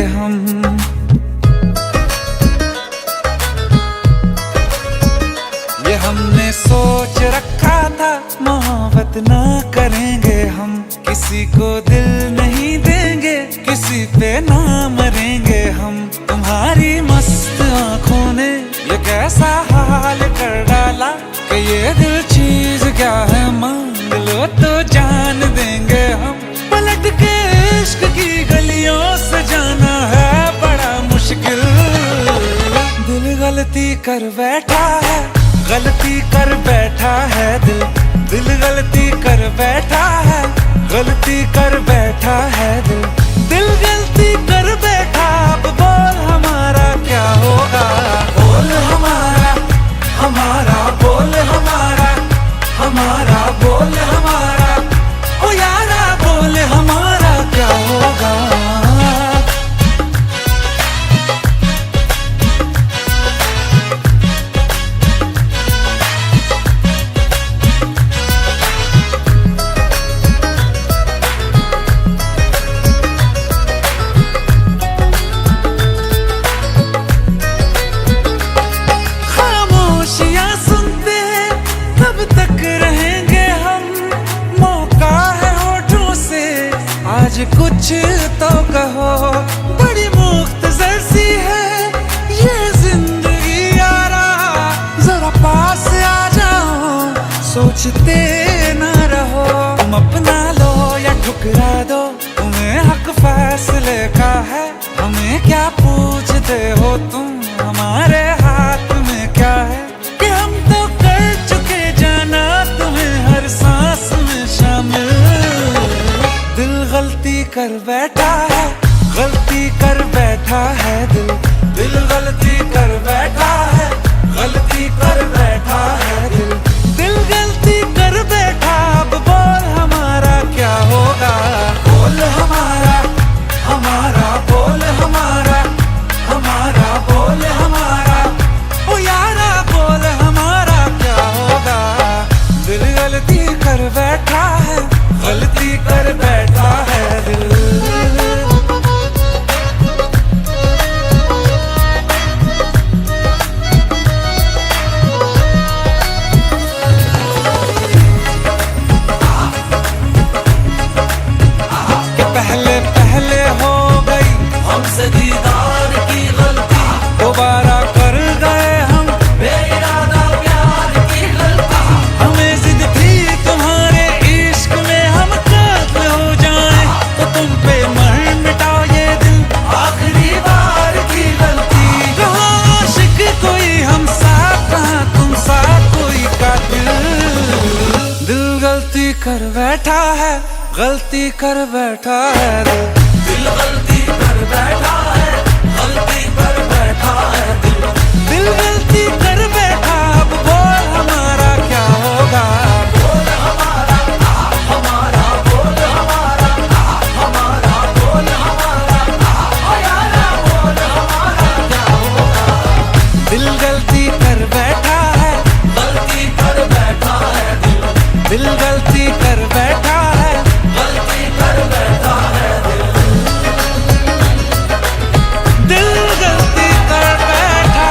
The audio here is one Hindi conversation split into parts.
हम। ये हमने सोच रखा था मोहब्बत ना करेंगे हम, किसी को दिल नहीं देंगे, किसी पे ना मरेंगे हम। तुम्हारी मस्त आंखों ने ये कैसा हाल कर डाला कि ये दिल चीज क्या है, मांग लो तो जान देंगे हम। पलट के इश्क की गलियों से जाना है बड़ा मुश्किल। दिल गलती कर बैठा है, गलती कर बैठा है दिल। दिल गलती कर बैठा है, गलती कर बैठा है दिल। दिल गलती कर बैठा, अब बोल हमारा क्या होगा। बोल हमारा, हमारा बोल हमारा, हमारा बोल हमारा, ओ यारा बोल हमारा क्या होगा। कुछ तो कहो, बड़ी मुख्तसर सी है ये जिंदगी यारा। जरा पास आ जाओ, सोचते ना रहो। तुम अपना लो या ठुकरा दो, तुम्हें हक फैसले का है। हमें क्या पूछते हो तुम, हमारे हाथ में क्या है कि हम तो कर चुके जाना तुम्हें हर सांस में शामिल। दिल गलती कर बैठा है, गलती कर बैठा है दिल। दिल गलती कर बैठा है, गलती कर बैठा है दिल। दिल गलती कर बैठा, अब बोल हमारा क्या होगा। बोल हमारा, हमारा बोल हमारा, हमारा बोल हमारा, ओ यारा बोल हमारा क्या होगा। दिल गलती कर बैठा है, गलती कर बैठा है दिल। पहले पहले हो गई हमसे दीदार की गलती, दोबारा कर गए हम बेइरादा प्यार की गलती। हमें जिद थी तुम्हारे इश्क में हम कातिल हो जाएं, तो तुम पे मर मिटा ये दिल आखिरी बार की गलती। कहाँ आशिक कोई हम साथ, कहाँ तुम साथ कोई कातिल। दिल गलती कर बैठा है, गलती कर बैठा है दिल। दिल गलती कर बैठा है, गलती कर बैठा है दिल। दिल गलती कर बैठा, अब बोल हमारा क्या होगा। बोल हमारा, हमारा बोल हमारा, हमारा बोल हमारा, ओ यारा बोल हमारा क्या होगा। दिल गलती कर बैठा है, गलती कर बैठा है दिल। दिल गलती कर बैठा है, गलती कर बैठा है दिल। दिल गलती कर बैठा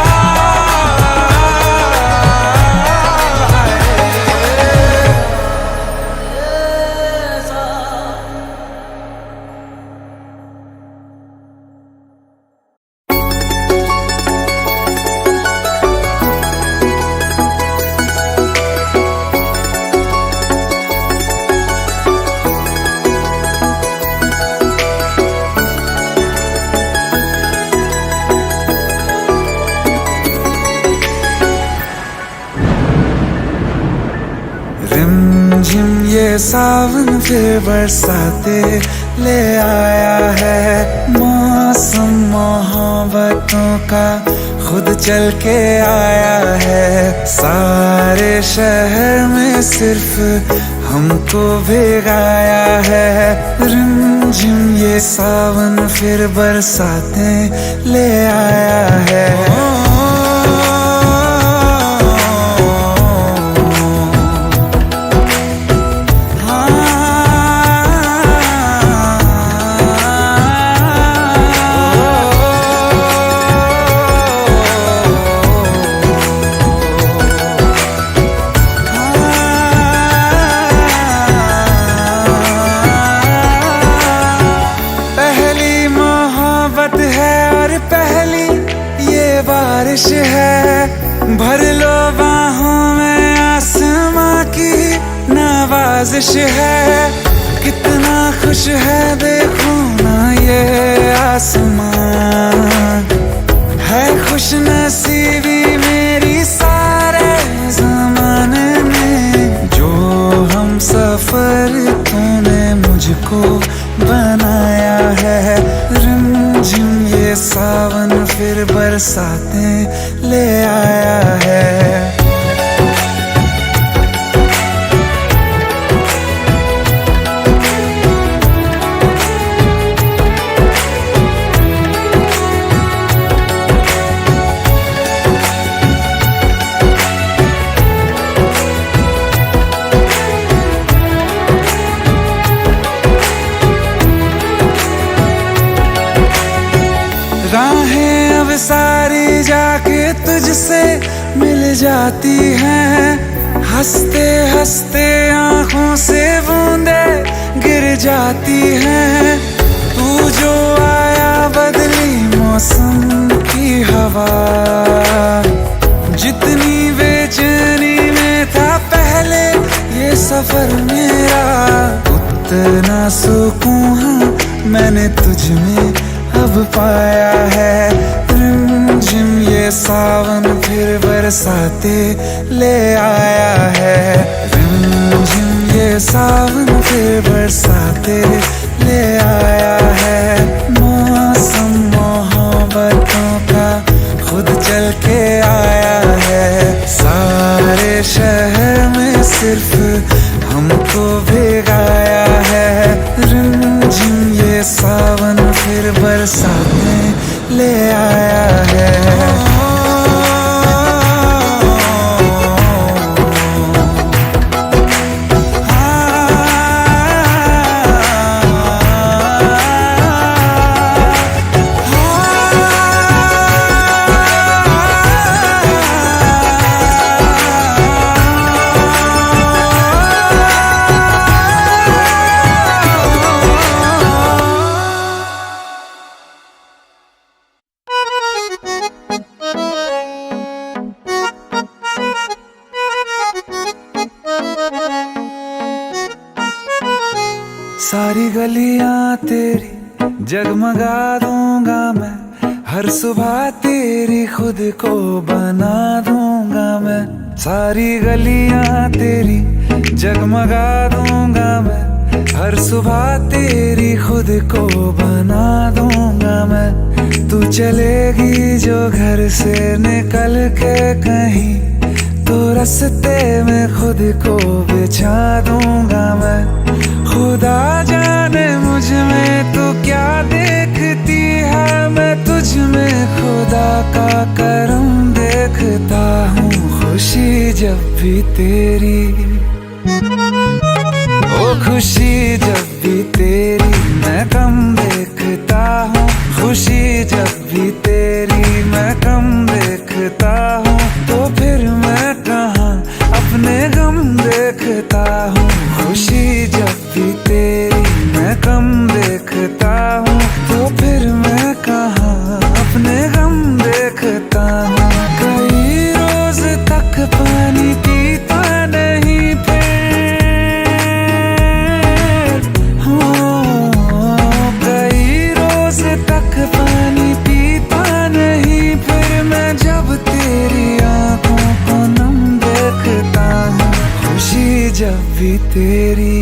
रिमझिम ये सावन फिर बरसाते ले आया है। मौसम मोहब्बतों का खुद चल के आया है। सारे शहर में सिर्फ हमको भिगाया है। रिमझिम ये सावन फिर बरसाते ले आया है। रात है और पहली ये बारिश है, भर लो बाहों में आसमां की नवाजिश है। कितना खुश है देखो ना ये आसमां, है खुश नसीबी मेरी सारे ज़माने में। जो हम सफर तूने मुझको बनाया है, रिमझिम ये सावन फिर बरसातें ले आया है। राहें अब सारी जाके तुझसे मिल जाती हैं, हंसते हंसते आंखों से बूंदे गिर जाती हैं। तू जो आया बदली मौसम की हवा, जितनी बेचैनी में था पहले ये सफर मेरा, उतना सुकून मैंने तुझ में अब पाया है। रिमझिम ये सावन फिर बरसाते ले आया है, रिमझिम ये सावन फिर बरसाते ले आया है। मौसम मोहब्बतों का खुद चल के आया है, सारे शहर में सिर्फ हमको भिगाया है। रिमझिम ये सावन फिर बरसातें ले आया है। सारी गलियां तेरी जगमगा दूंगा मैं, हर सुबह तेरी खुद को बना दूंगा मैं। सारी गलियां तेरी जगमगा दूंगा मैं, हर सुबह तेरी खुद को बना दूंगा मैं। तू चलेगी जो घर से निकल के कहीं, तो रास्ते में खुद को बिछा दूंगा मैं। खुदा जाने मुझ में तू क्या देखती है, मैं तुझ में खुदा का करम देखता हूँ। खुशी जब भी तेरी, ओ खुशी जब भी तेरी मैं कम देखता हूँ। खुशी जब भी तेरी मैं कम देखता हूँ, तो फिर मैं कहाँ अपने गम देखता हूँ। खुशी जब भी तेरी मैं कम देखता हूँ, तो फिर मैं कहाँ अपने गम देखता हूँ। कई रोज तक पानी पीता नहीं फिर, हो कई रोज तक पानी पीता नहीं फिर, मैं जब तेरी आंखों को नम देखता हूँ। खुशी जब भी तेरी।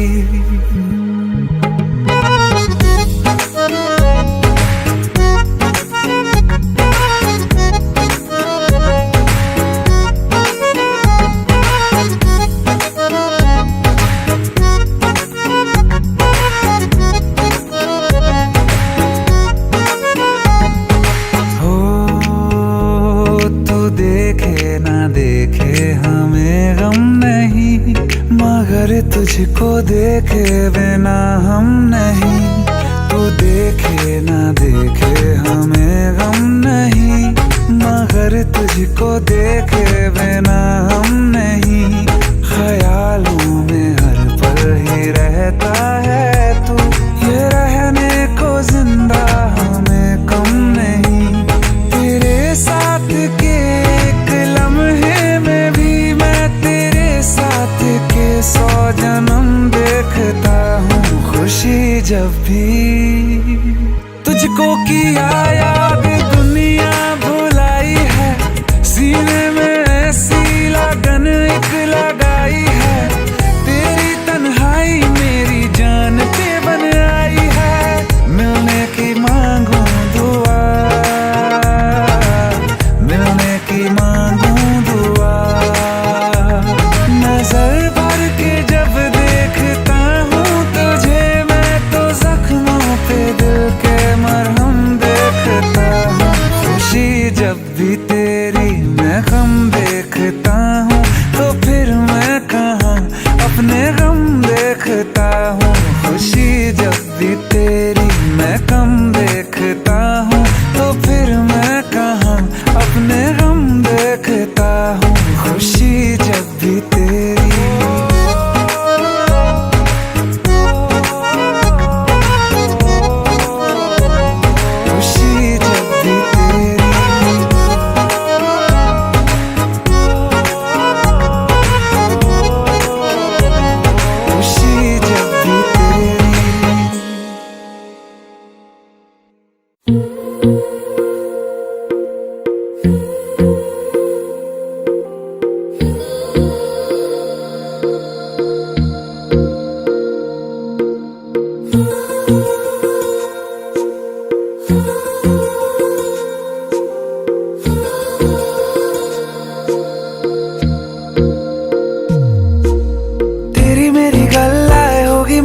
देखे ना देखे हमें गम नहीं, मगर तुझको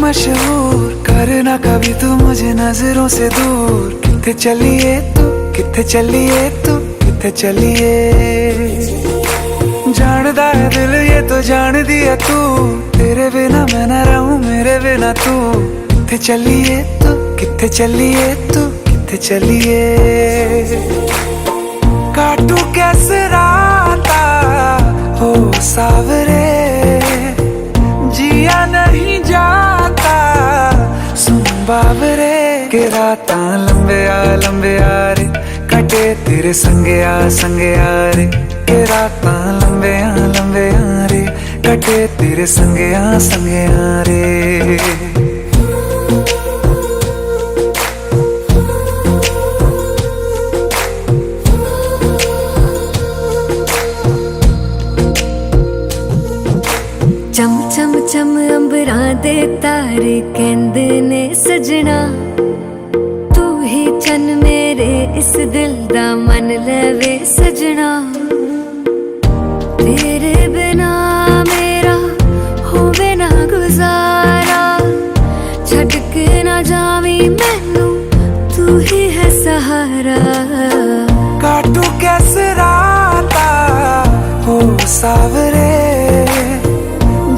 मशहूर करना कभी तू मुझे नजरों से दूर। किथे चलिए तू, किथे चलिए तू, किथे चलिए। जानदा है दिल ये तो जान दिया तू, तेरे बिना मैं न रहूं मेरे बिना तू। किथे चलिए तू, किथे चलिए तू, किथे चलिए। काटू कैसे राता हो सावरे, जिया नहीं जाता सुन बाबरे। के राता लंबे आ रे, कटे तेरे संगे आ रे। के राता लंबे आ रे, कटे तेरे संगे आ रे। चम चम चम अंबरां दे तारे कहंदे ने सजना, तू ही चन मेरे इस दिल दा मन लवे सजना। तेरे बिना मेरा होवे ना गुजारा, छड़ के ना जावी मैनू तू ही है सहारा। काटू कैसे राता हो सावरे,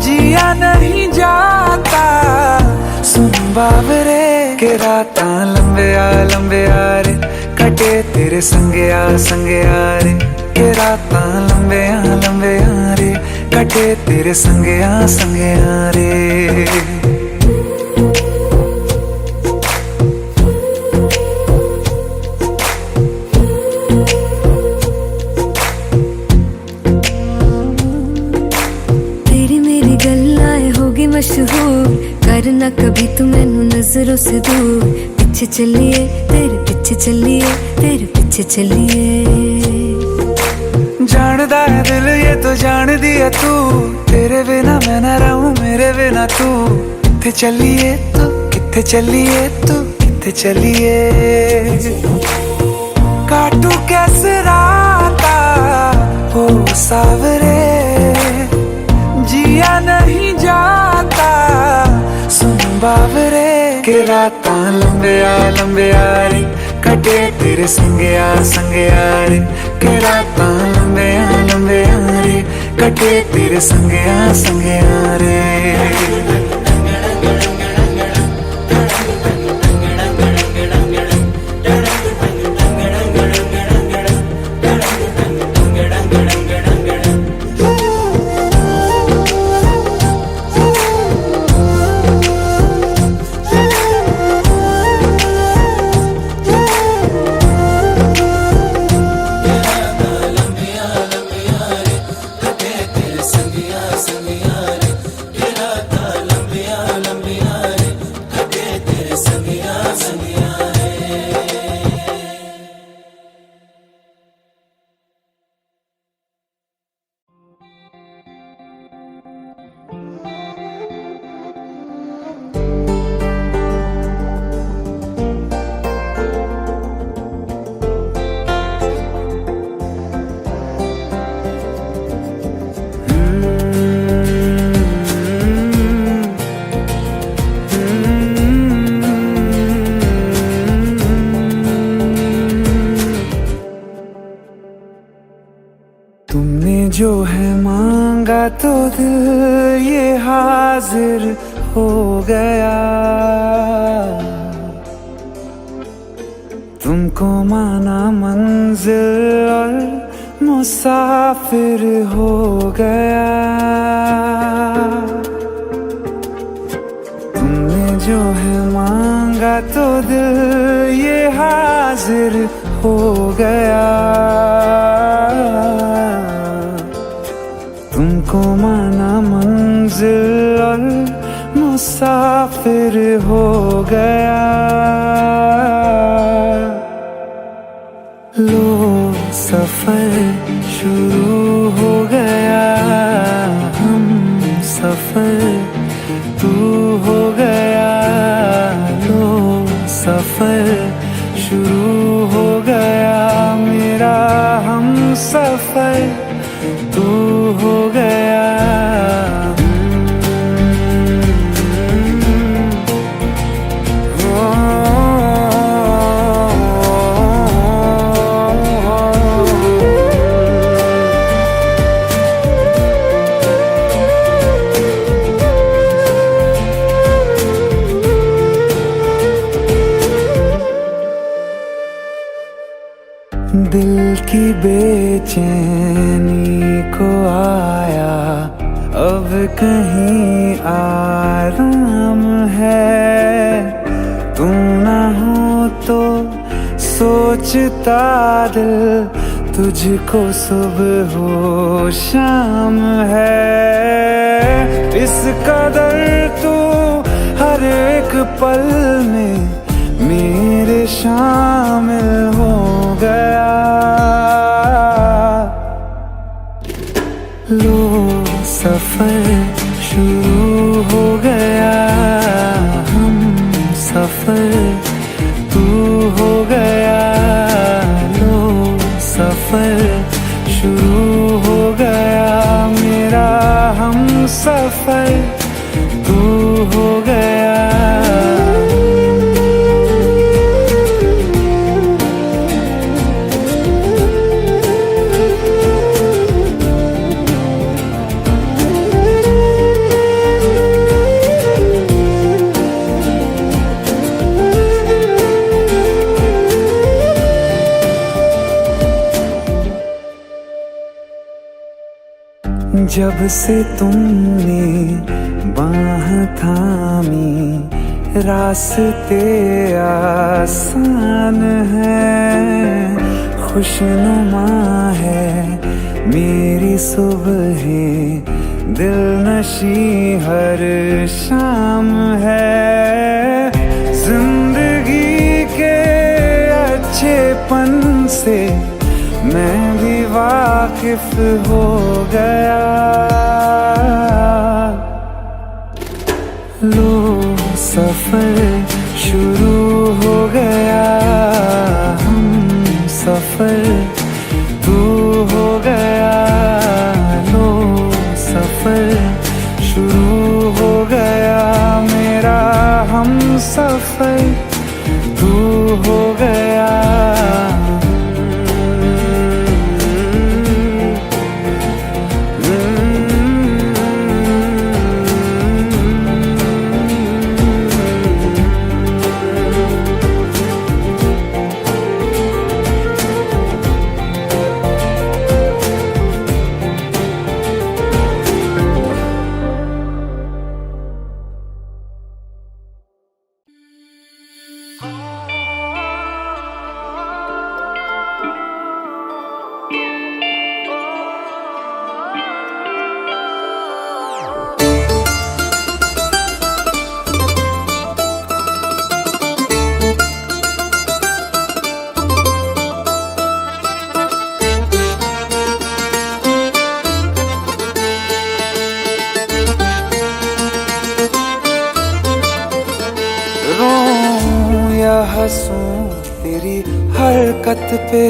जिया नहीं जाता सुन बाबरे। के राता लंबे आ रे, कटे तेरे संगे आ रे। के राता लंबे आ रे, कटे तेरे संगे आ रे। मशहूर करना कभी तू मैनू नजरों से दूर। पीछे चलिए तेरे पीछे चलिए, तेरे पीछे चलिए। जानदा है दिल ये तो जान दिया तू, तेरे बिना मैं न रहूं मेरे बिना तू। किथे चलिए तू, किथे चलिए तू, किथे चलिए। काटू कैसे राता हो सावरे, जिया नहीं जाता सुन बाबरे। के राता लंबे आ रे, कटे तेरे संगे आ रे। के राता लंबे आ रे, कटे तेरे संगे आ रे। तुमने जो है मांगा तो दिल ये हाजिर हो गया। तुमको माना मंजिल और मुसाफिर हो गया। तुमने जो है मांगा तो दिल ये हाजिर हो गया। तुमको माना मंजिल और मुसाफिर हो गया। लो सफर शुरू हो गया, हम सफर तू हो गया। लो सफर शुरू हो गया, मेरा हम सफर तू हो गया। दिल की बेचैनी को आया अब कहीं आराम है। तू ना हो तो सोचता दिल तुझको सुबह हो शाम है। इस कदर तू हर एक पल में मेरे शामिल हो गया। लो सफर शुरू हो गया, हम सफर तू हो गया। लो सफर शुरू हो गया, मेरा हम सफर तू हो गया। जब से तुमने बाह थामी रास्ते आसान है। खुशनुमा है मेरी सुबहें, दिल नशी हर शाम है। जिंदगी के अच्छेपन से मैं भी वाकिफ हो गया। लो सफर शुरू हो गया, हम सफर तू हो गया। लो सफर शुरू हो गया, मेरा हम सफर तू हो गया। हंसूं तेरी हरकत पे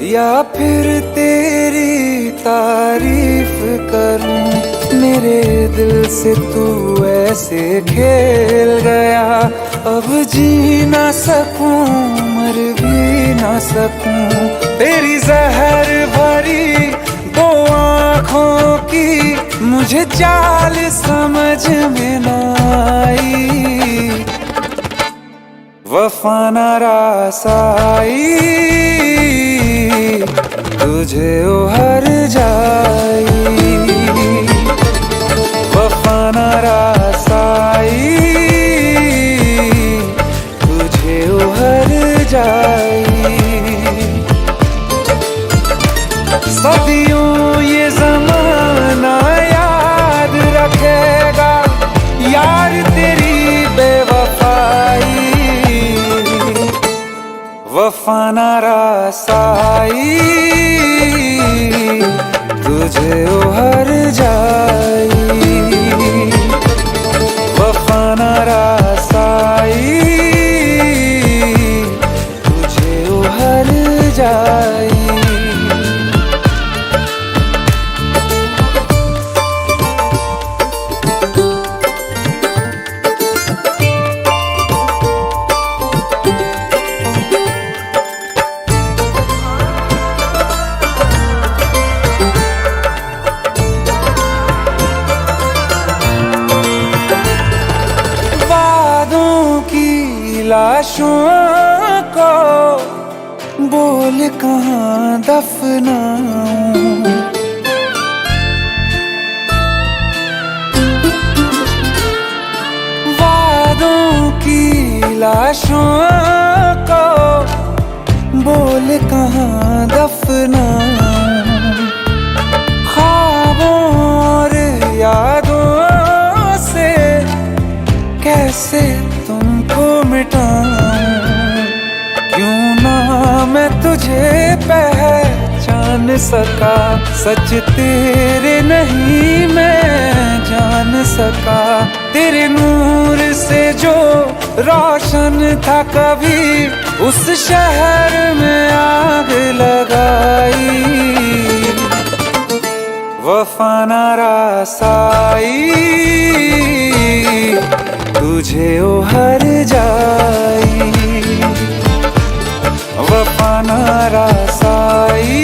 या फिर तेरी तारीफ करूं। मेरे दिल से तू ऐसे खेल गया, अब जी ना सकूं मर भी ना सकूं। तेरी जहर भरी दो आँखों की मुझे चाल समझ में ना आई। वफा न रासाई तुझे उहर जाई। वफा न रासाई तुझे उहर जाई। सदियों ये ज़माना याद रखेगा यार तेरी बेवफाई। वफा वफा ना रसाई तुझे हर जाई, वफा ना रसाई तुझे हर जाई। लाशों को बोल कहाँ दफनाऊं, वादों की लाशों को बोल कहाँ दफनाऊं, ख्वाबों और यादों से कैसे तुमको मिटाऊं, क्यों ना मैं तुझे पहचान सका, सच तेरे नहीं मैं जान सका, तेरे नूर से जो रोशन था कभी उस शहर में आग लगाई, वफा ना रसाई तुझे हर जाई, वफा ना रसाई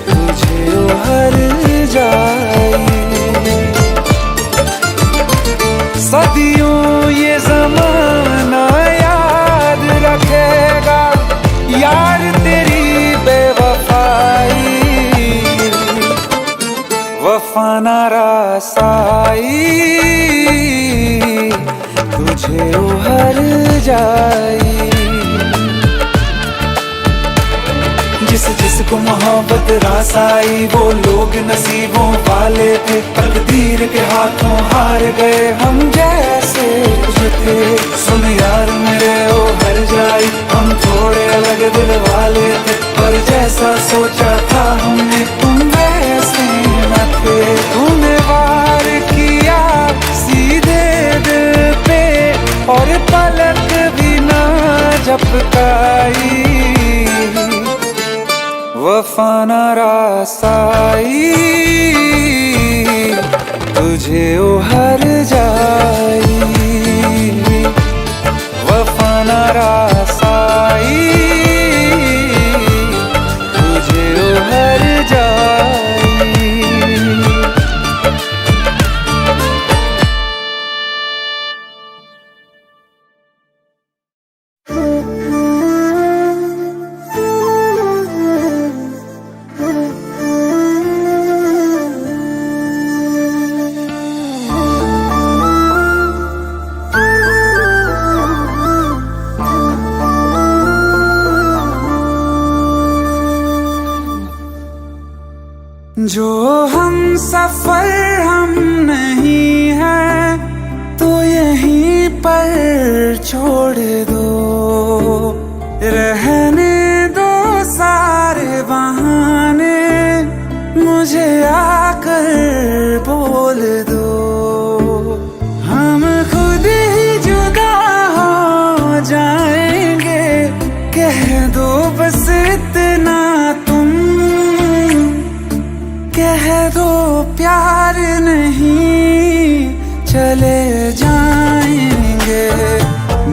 तुझे हर जाई। सदियों ये ज़माना याद रखेगा यार तेरी बेवफाई, वफा ना रसाई तुझे हर जाई। जिसको मोहब्बत रास आई वो लोग नसीबों वाले थे, तकदीर के हाथों हार गए हम जैसे थे। सुन यार मेरे ओ हर जाई, हम थोड़े अलग दिल वाले थे, पर जैसा सोचा था हमने तुम वैसे न थे। तूने वार किया सीधे दिल पे और पलक भी ना झपकाई, वफा ना रसाई तुझे हर जाई, वफा ना रसाई तुझे हर जाई। जो हम सफर हम नहीं हैं तो यहीं पर छोड़ दो, रहने दो सारे बहाने, मुझे आकर बोल दो। हम खुद ही जुदा हो जाएंगे, कह दो बस इतना तुम, कह दो प्यार नहीं चले जाएंगे।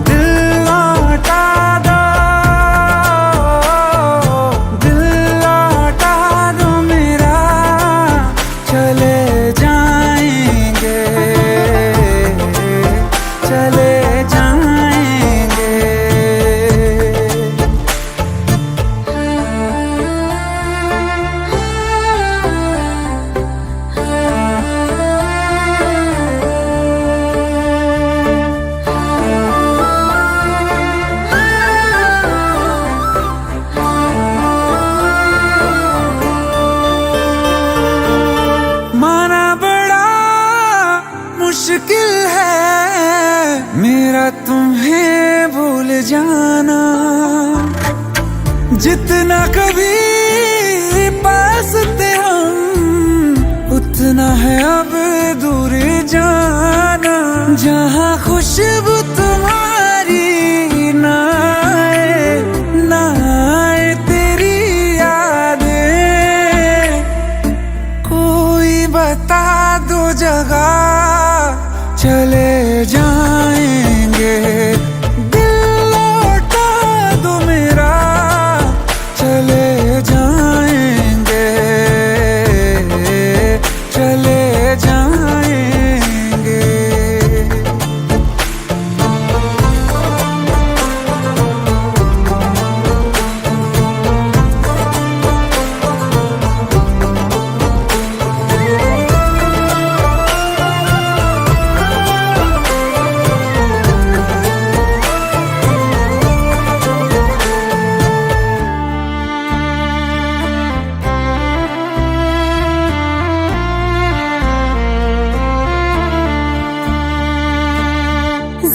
दिल लौटा दो, दिल लौटा दो मेरा, चले जाएंगे, चले जाएंगे। जितना कभी पास थे हम, उतना है अब दूर जाना। जहाँ खुशबू तुम्हारी ना आए तेरी यादें, कोई बता दो जगह चले जाएंगे। दिल लौटा दो मेरा, चले जाएंगे, चले जाएंगे।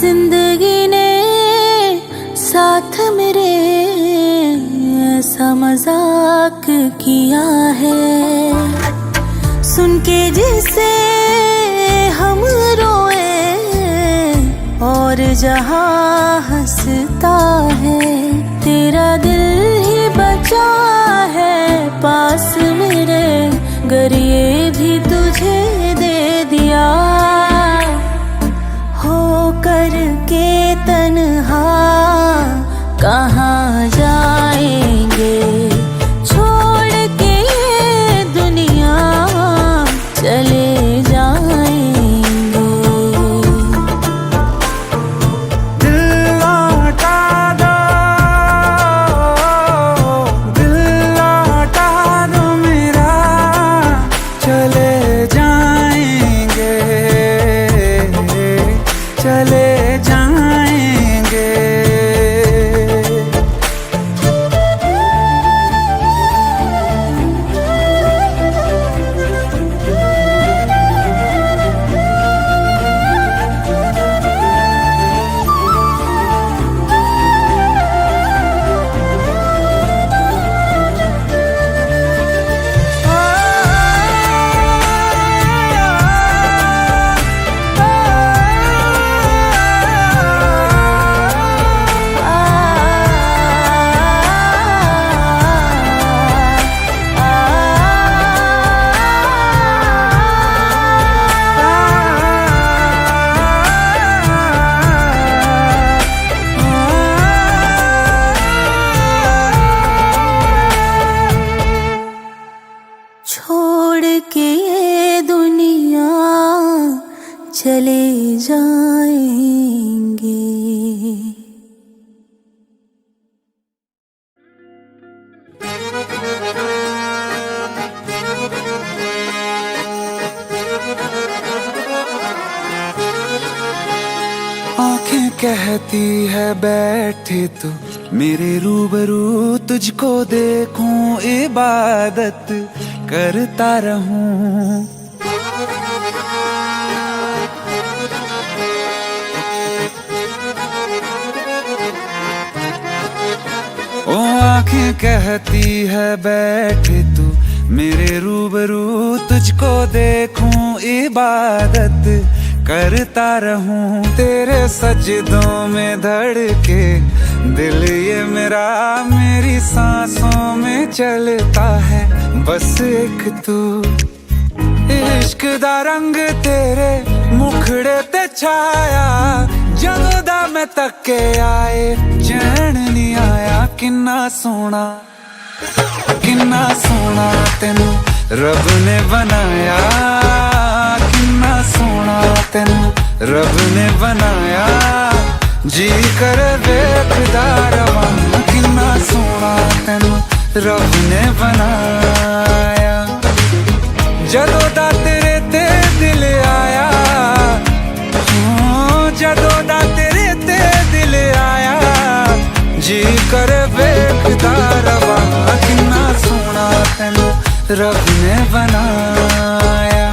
जिंदगी ने साथ मेरे ऐसा मजाक किया है, सुन के जिसे हम रोए और जहां हंसता है। तेरा दिल ही बचा है पास मेरे, गर ये भी तुझे दे दिया। हो करके तन्हा कहाँ जाएंगे, छोड़ के ये दुनिया चले जाएंगे। दिल लौटा दो, दिल लौटा दो मेरा, चले जाएंगे, चले जाएंगे। छोड़ के ये दुनिया चले जाएंगे। आंखें कहती है बैठे तू मेरे रूबरू, तुझको देखूं इबादत करता रहूं। ओ आंखें कहती है बैठे तू मेरे रूबरू, तुझको देखूं इबादत करता रहूं। तेरे सजदों में धड़के दिल ये मेरा, मेरी सांसों में चलता है बस एक तू। इश्क दा रंग तेरे मुखड़े ते छाया, जदों दा मैं तके आए चैन नहीं आया। किन्ना सोना तेनू रब ने बनाया, किन्ना सोना तेनू रब ने बनाया। जी कर वेखदा रवां, किन्ना सोना तेनू रब ने बनाया। जदों दा तेरे ते दिल आया, जदों दा तेरे ते दिल आया। जी कर वेखदा रवां, किन्ना सोना तेनू रब ने बनाया।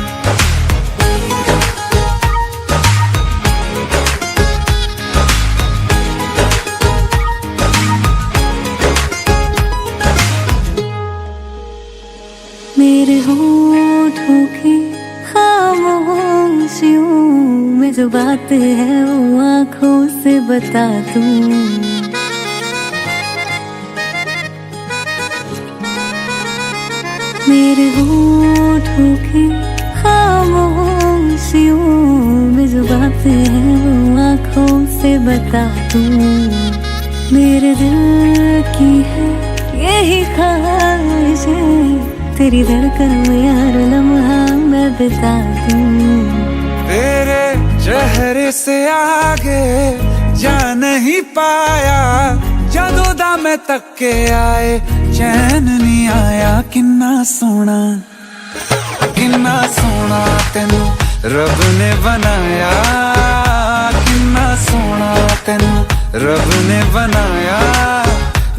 जो बात है वो आंखों से बता दूं। मेरे होठों की खामोशियों में जो बात है वो आंखों से बता दूं। मेरे दिल की है यही ख्वाहिश है, तेरी धड़कन में हर लम्हा मैं बिता दूं। तेरे चेहरे से आगे जा नहीं पाया, जदों मैं तक के आए चैन नहीं आया। किन्ना सोना तेनू रब ने बनाया, किन्ना सोना तेनू रब ने बनाया।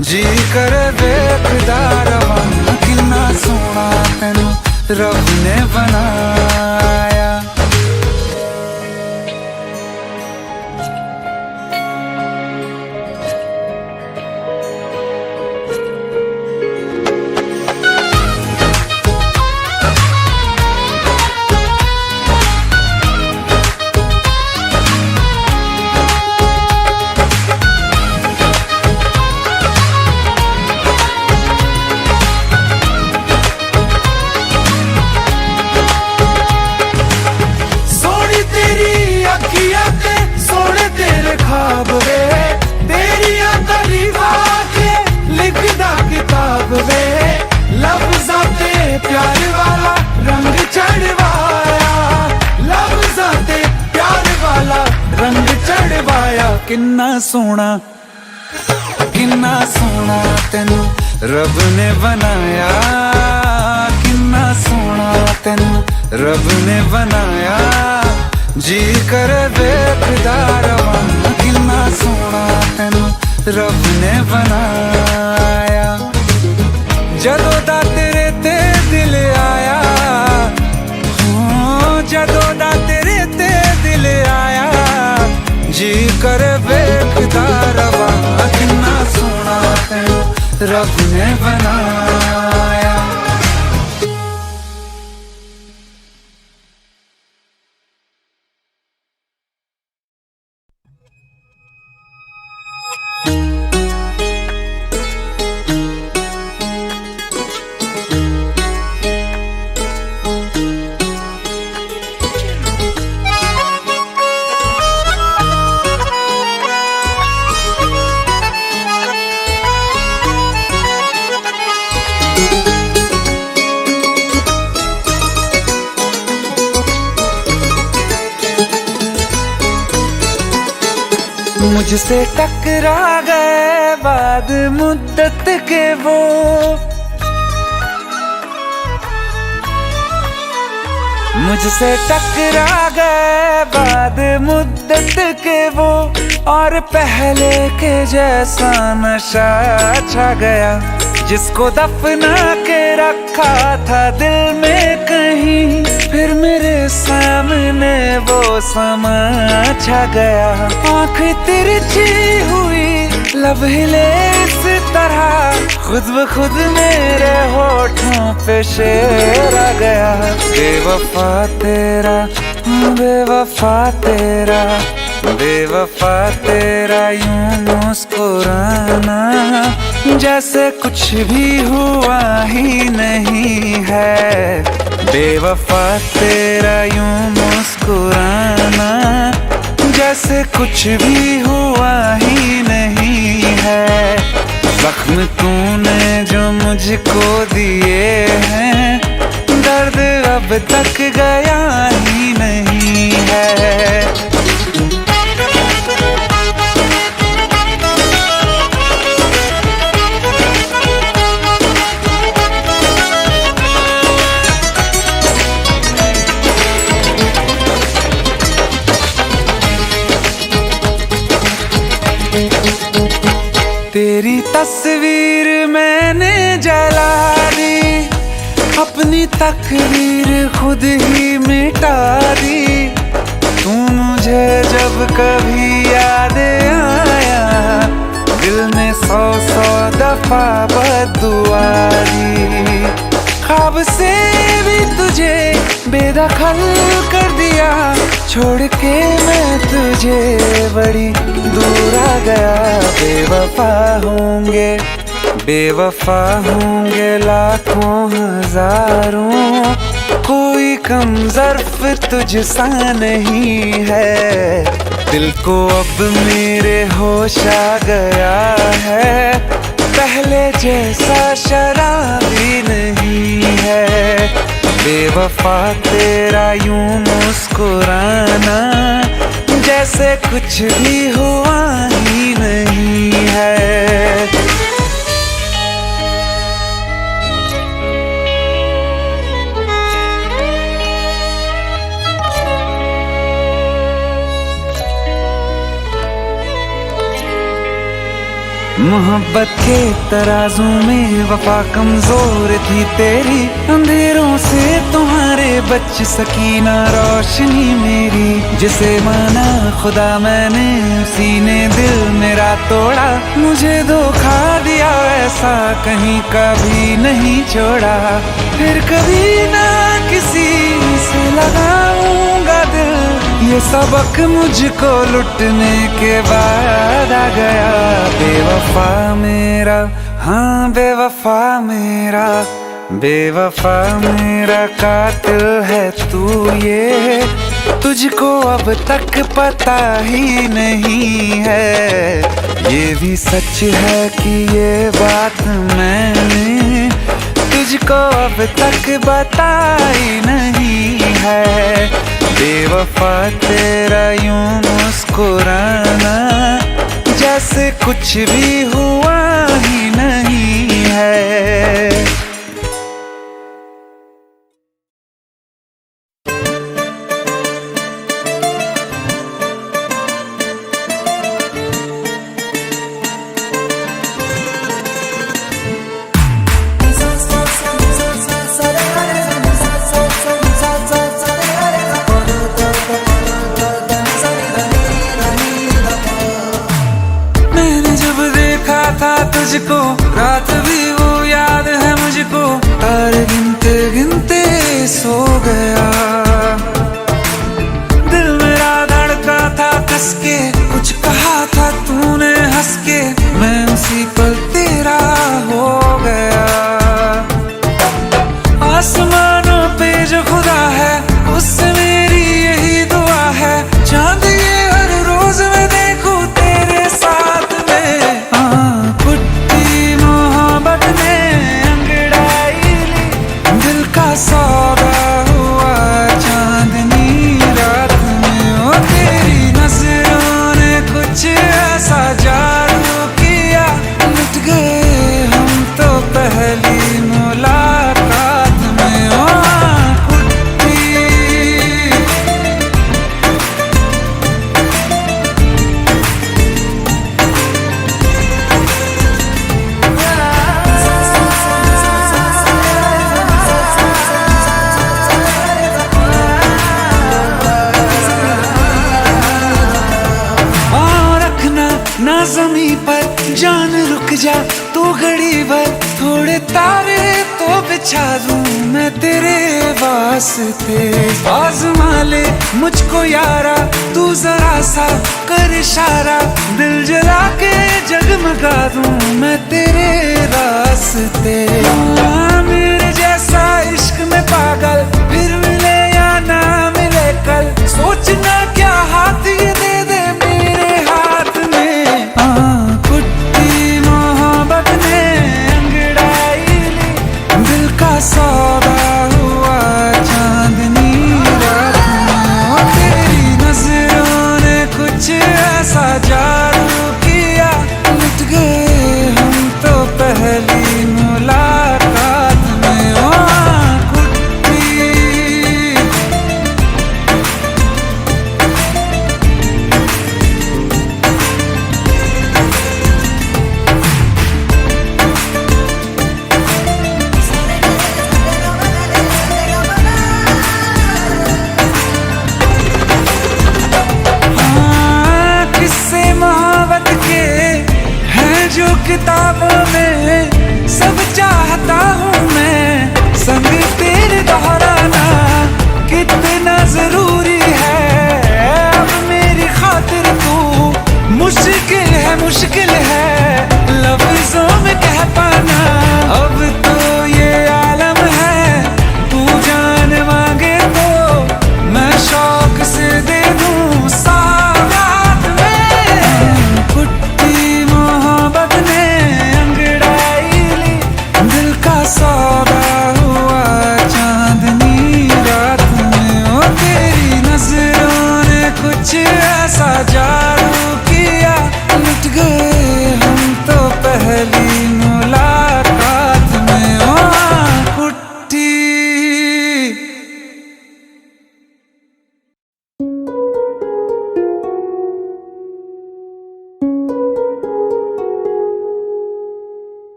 जी कर वेखदा रवां, किन्ना सोना तेनू रब ने बनाया। प्यार वाला रंग चढ़वाया, लफ्ज़ां ते प्यार वाला रंग चढ़वाया। किन्ना सोना तेनू रब ने बनाया, किन्ना सोना तेनू रब ने बनाया। जी कर वेखदा रवां, किन्ना सोना तेनू रब ने बनाया। जदों दा तेरे ते दिल आया, जदों दा तेरे ते दिल आया। जी कर वेखदा रवां, किन्ना सोना तेनू रब ने बनाया। मुझसे टकरा गए बाद मुद्दत के वो, मुझसे टकरा गए बाद मुद्दत के वो। और पहले के जैसा नशा छा गया, जिसको दफना के रखा था दिल में कहीं, फिर मेरे सामने वो समा छा गया। आँख तिरछी हुई, लब हिले इस तरह, खुद ब खुद मेरे होठों पे शेर आ गया। बेवफा तेरा, बेवफा तेरा, बेवफा तेरा यूं मुस्कुराना, जैसे कुछ भी हुआ ही नहीं है। बेवफा तेरा यूं मुस्कुराना, जैसे कुछ भी हुआ ही नहीं है। जख्म तूने जो मुझको दिए हैं, दर्द अब तक गया ही नहीं है। तेरी तस्वीर मैंने जला दी, अपनी तकदीर खुद ही मिटा दी। तू मुझे जब कभी याद आया, दिल में 100 दफा बद्दुआ दी। ख्वाब से भी तुझे बेदखल कर दिया, दिया छोड़ के मैं तुझे, बड़ी दूर आ गया। बेवफा होंगे लाखों हजारों, कोई कम ज़र्फ तुझसा नहीं है। दिल को अब मेरे होश आ गया है, पहले जैसा शराबी नहीं है। बेवफा तेरा यूं मुस्कुराना, जैसे कुछ भी हुआ ही नहीं है। मोहब्बत के तराजू में वफा कमजोर थी तेरी, अंधेरों से तुम्हारे बच सकी ना रोशनी मेरी। जिसे माना खुदा मैंने, उसी ने दिल मेरा तोड़ा। मुझे धोखा दिया ऐसा कहीं कभी नहीं छोड़ा, फिर कभी ना किसी से लगाऊंगा दिल। ये सबक मुझको लुटने के बाद आ गया। बेवफा मेरा, हाँ बेवफा मेरा, बेवफा मेरा कातिल है तू, ये तुझको अब तक पता ही नहीं है। ये भी सच है कि ये बात मैंने तुझको अब तक बताई नहीं है। बेवफा तेरा यूं मुस्कुराना, जैसे कुछ भी हुआ ही नहीं है। तुझको रात भी वो याद है मुझको, तारे गिनते गिनते सो गया। दिल मेरा धड़का था कस के, कुछ कहा था तूने हंस के, मैं उसी पल तेरा हो गया। आसमानों पे जो खुदा है, उससे मेरी यही दुआ है। चांद ये हर रोज मैं देखूं तेरे साथ में। सौदा हुआ चांदनी रात में, ओ तेरी नजरों ने कुछ ऐसा जादू किया। लुट गए हम तो पहली मुलाकात में। ओ ना ज़मीं पर जान रुक जा तू घड़ी भर, थोड़े तारे तो बिछा दूं मैं तेरे वास्ते। आज़मा ले मुझको यारा, तू जरा सा कर इशारा, दिल जला के जगमगा दूं मैं तेरे रास्ते। मेरे जैसा इश्क में पागल फिर मिले या ना मिले कल, सोचना क्या हाथ ये दे दे मेरे हाथ में। कुट्टी मोहब्बत ने अंगड़ाई ली, दिल का सौदा हुआ चांदनी रात में। तेरी नजरों ने कुछ ऐसा जादू किया, लुट गए हम तो पहली मुलाकात में। ओ कुट्टी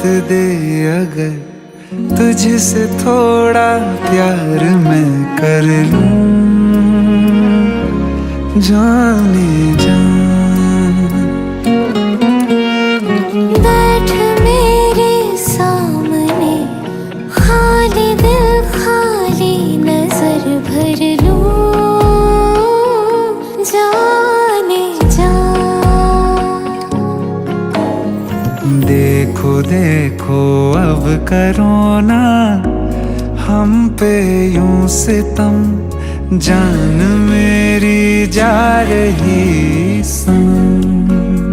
वक्त दे अगर तुझसे थोड़ा प्यार मैं कर लूं, जाने जा। बैठ मेरे सामने, खाली दिल खाली नजर भर लूं, जाने जा। देखो देखो अब करो ना हम पे यूं सितम, जान मेरी जा रही सनम।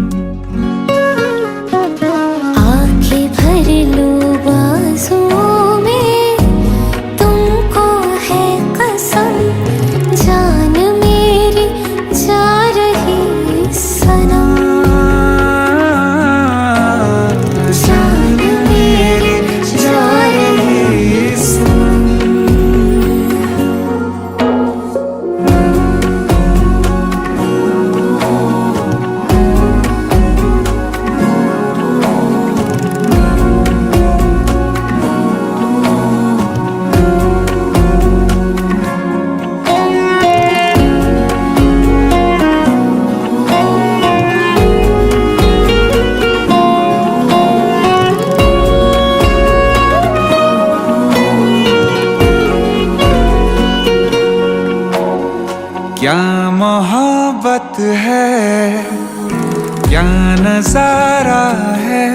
आँखें भर लो बाजुओं में, तुमको है कसम, जान मेरी जा रही सनम, जान मेरी जा रही सनम। क्या मोहब्बत है, क्या नजारा है,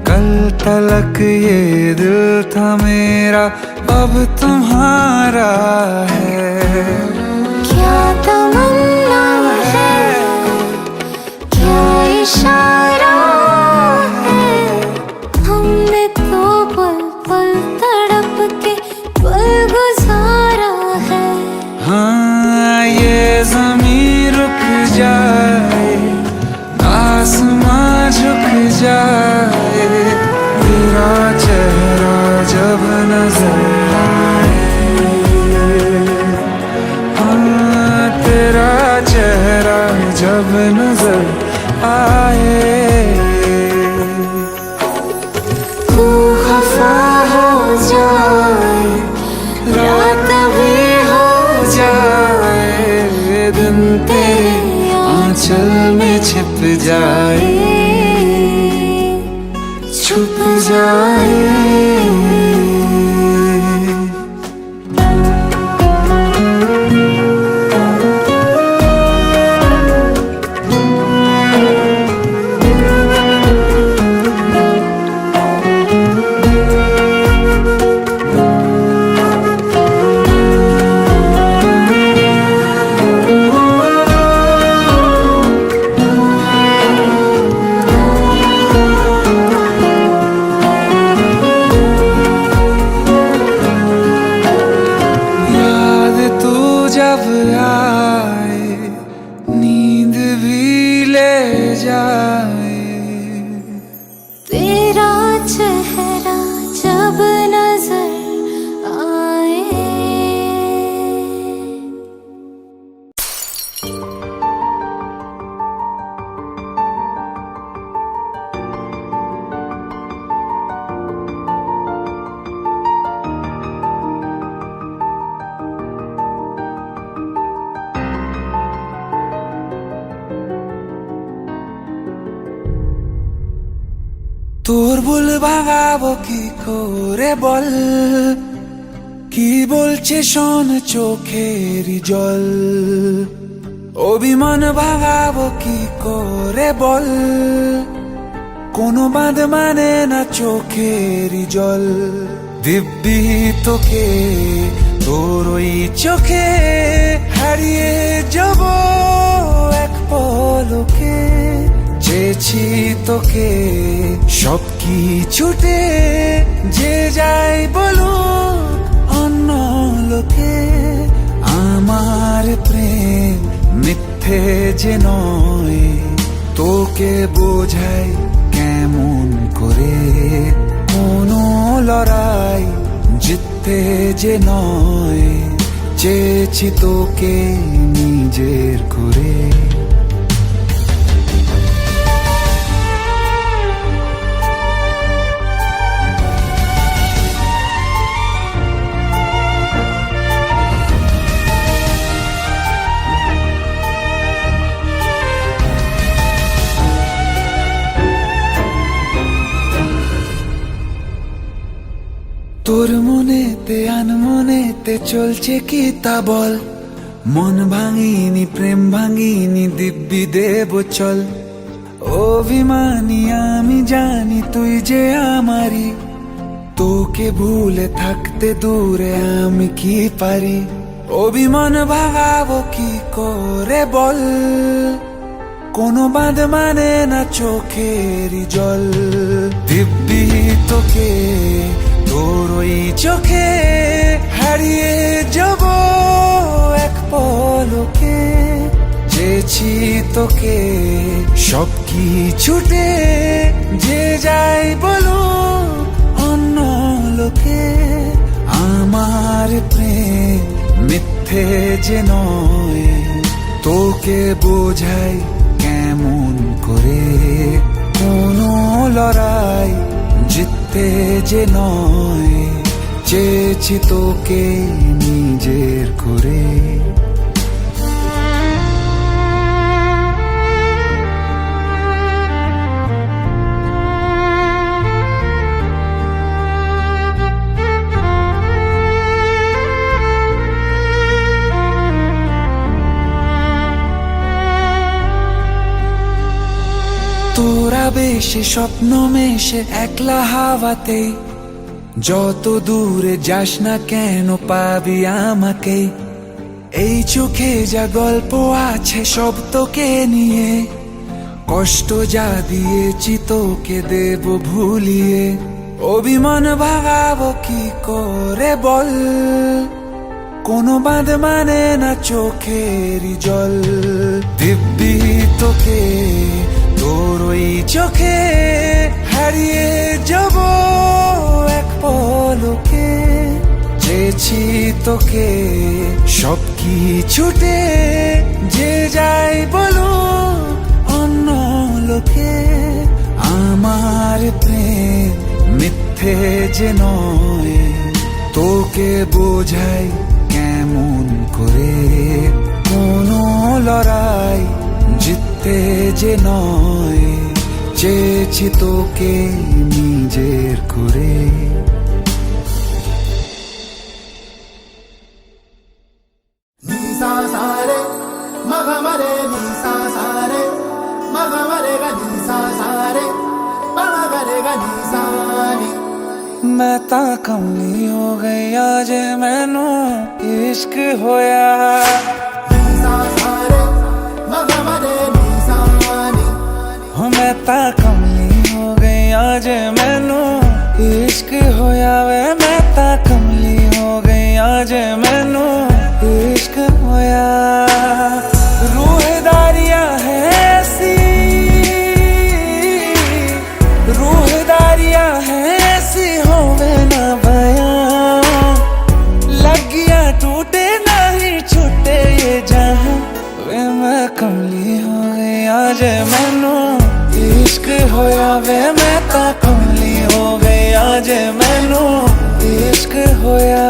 कल तलक ये दिल था मेरा अब तुम्हारा है। क्या तमन्ना है, क्या इशारा है, हमने तो पल पल तड़प के पल गुजारा है। हाँ ये ज़मीं रुक जाए, आसमां झुक जाए, तेरा चेहरा जब नजर आए, हाँ तेरा चेहरा जब नजर आए। तू खफा हो जाए, रात भी हो जाए, दिन तेरे आंचल में छिप जाए, छुप जाए। जब आए नींद भी ले जाए, तेरा चेहरा जब नजर आए। তোর ভুল ভাঙাবো কি করে বল, কি বলছে শোন চোখেরই জল, অভিমান ভাঙাবো কি করে বল, কোনো বাঁধ মানে না চোখেরই জল। দিব্যি তোকে তোর ওই চোখে হারিয়ে যাব এক পলকে, চেয়েছি তোকে সব কিছুতে, যে যাই বলুক অন্য লোকে, আমার প্রেম মিথ্যে যে নয়, তোকে বোঝাই কেমন করে, কোনো লড়াই জিততে যে নয়, চেয়েছি তোকে নিজের করে। গান মনেতে চলছে কি তা বল, মন ভাঙিনি প্রেম ভাঙিনি দিব্যি দেব চল। অভিমানী আমি জানি তুই যে আমারই, তোকে ভুলে থাকতে দূরে আমি কি পারি। অভিমান ভাঙাবো কি করে বল, কোনো বাঁধ মানে না চোখেরই জল। দিব্যি তোকে তোর ওই চোখে হারিয়ে যাব এক পলকে। চেয়েছি তোকে সব কিছুতে, যে যাই বলুক অন্য লোকে। আমার প্রেম মিথ্যে যে নয়, তোকে বোঝাই কেমন করে। কোনো লড়াই জিততে যে নয়, চেয়েছি তোকে নিজের করে। তোরা বেশি স্বপ্ন মেশে একলা হাওয়াতে, যত দূরে যাস না কেন পাবি আমাকে। এই চোখে যা গল্প আছে সব তোকে নিয়ে, কষ্ট যা দিয়েছি তোকে দেব ভুলিয়ে। অভিমান ভাঙাবো কি করে বল, কোনো বাঁধ মানে না চোখেরই জল। দিব্যি তোকে তোর ওই চোখে হারিয়ে যাব এক পলকে। চেয়েছি তোকে সব কিছুতে, যে যাই বলুক অন্য লোকে। আমার প্রেম মিথ্যে যে নয়, তোকে বোঝাই কেমন করে। কোনো লড়াই জিততে যে নয়, চেয়েছি তোকে নিজের করে। Nisa sare, maga mare nisa sare, maga mare ga nisa sare, maga mare ga nisa ni. मैं ता कमली हो गई आज मैनू इश्क होया। Nisa sare, maga mare nisa ni. मैं ता कमली हो गई आज मैनू इश्क होया वे। मैं ता कमली हो गई आज मैनू इश्क होया। रूहदारियां है ऐसी, रूहदारियां है ऐसी होवे ना बयां। लगिया टूटे नहीं छूटे ये जहां वे। मैं कमली हो गई आज मैनू इश्क होया वे। मैं ता कमली हो गई आज मैनू इश्क होया।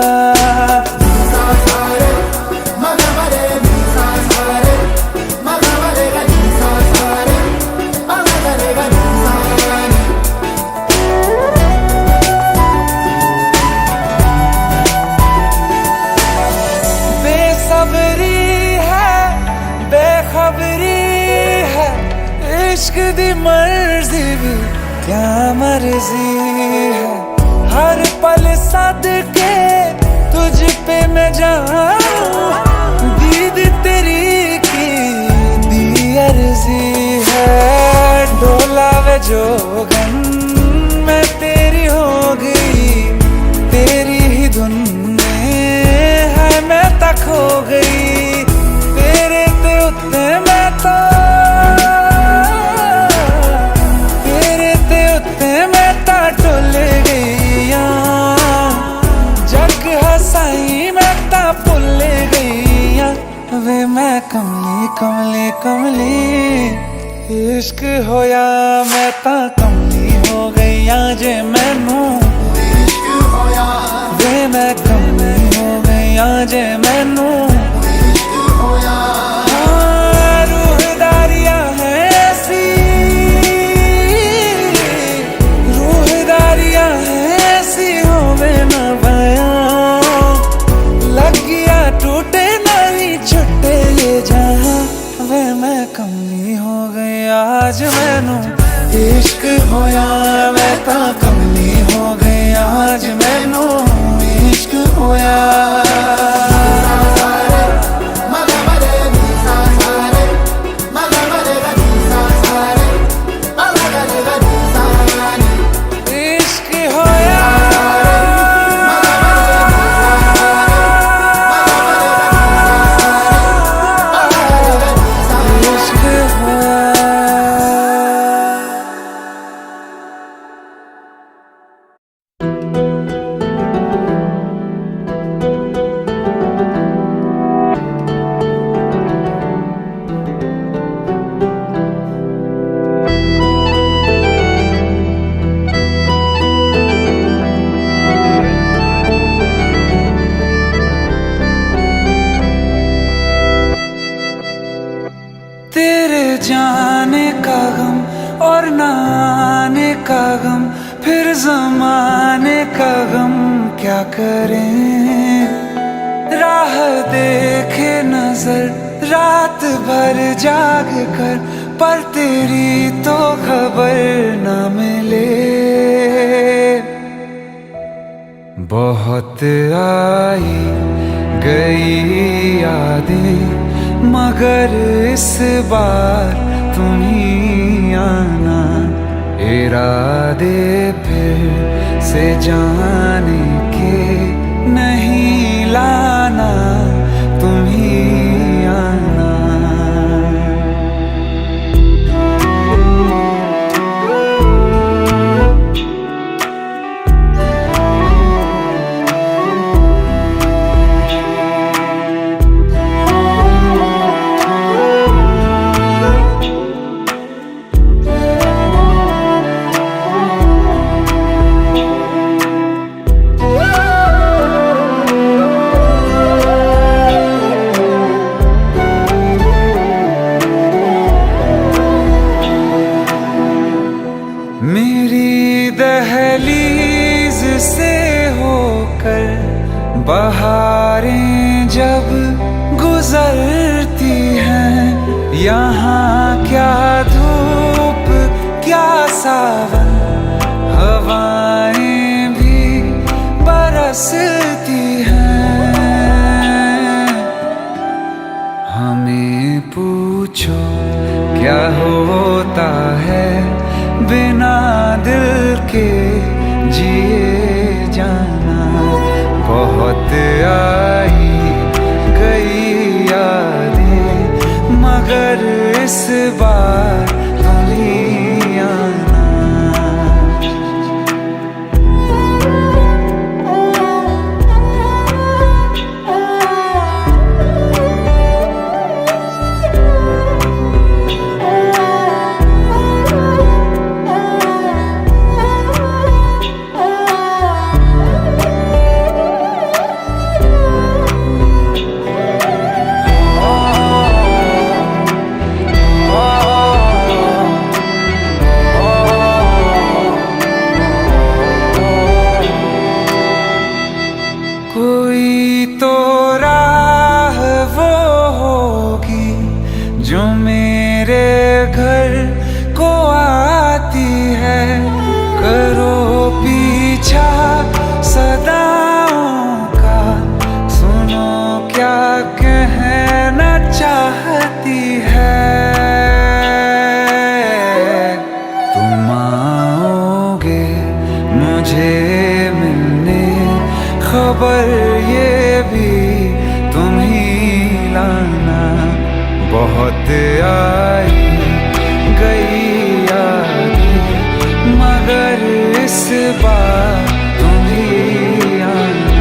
Nisa sare, maga mare nisa sare, maga mare ga nisa sare, maga mare ga nisa ni. बेसब्री है बेखबरी है, इश्क दी मर्जी भी क्या मर्जी है। हर पल सदके तुझ पे मैं जाऊं, दीद तेरी की दी अर्जी है। डोला वे जोगन मैं तेरी हो गई, तेरी ही धुन में है मैं तक हो गई। तेरे ते उत्ते मैं तो, तेरे ते उत्ते मैं ता टुल गई। जग हसाई मैं ता भुल गई वे। मैं कमली कमली कमली इश्क होया। मैं ता कमली हो गई आज मैनू इश्क होया वे। मैं कमली हो गई आज मैनू इश्क होया। रूहदारियां है ऐसी, रूहदारियां है ऐसी होवे ना बयां। जाने का गम और ना आने का गम, फिर जमाने का गम क्या करें। राह देखे नजर रात भर जाग कर, पर तेरी तो खबर न मिले। बहुत आई गई यादें, मगर इस बार तुम ही आना। इरादे फिर से जाने के नहीं लाना, तुम ही आना। मेरी दहलीज से होकर बहारें जब गुजरती हैं, यहाँ क्या धूप क्या सावन, हवाएं भी बरसती हैं। हमें पूछो क्या होता है बिना दिल के जिए जाना। बहुत आई गई यादें, मगर इस बार तुम ही आना। कोई तो राह वो होगी जो मेरे घर को आती है। करो पीछा सदाओं का, सुनो क्या कहना चाहती है। तुम आओगे मुझे मिलने, खबर ये भी तुम ही लाना। बहुत आई गई यादें, मगर इस बार तुम ही आना।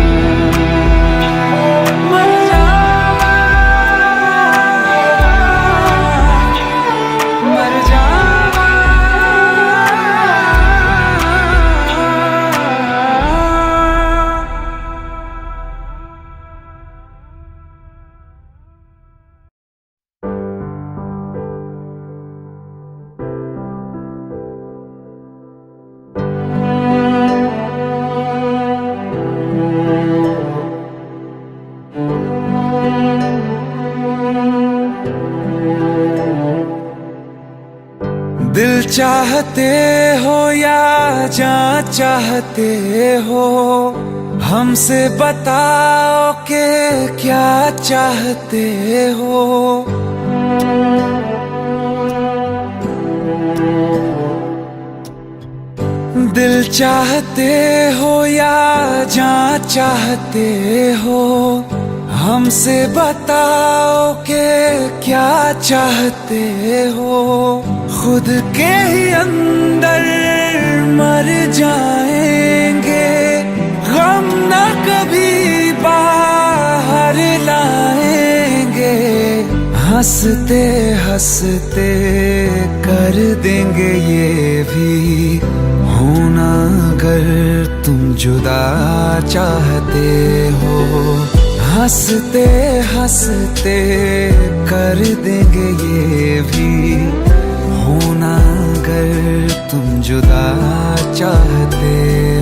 मर जावा, मर जावा। दिल चाहते हो या जान चाहते हो, हमसे बताओ कि क्या चाहते हो। दिल चाहते हो या जान चाहते हो, हमसे बताओ कि क्या चाहते हो। खुद के ही अंदर मर जाएंगे, गम न कभी बाहर लाएंगे। हंसते हंसते कर देंगे ये भी होना, अगर तुम जुदा चाहते हो। हंसते हंसते कर देंगे ये भी होना अगर तुम जुदा चाहते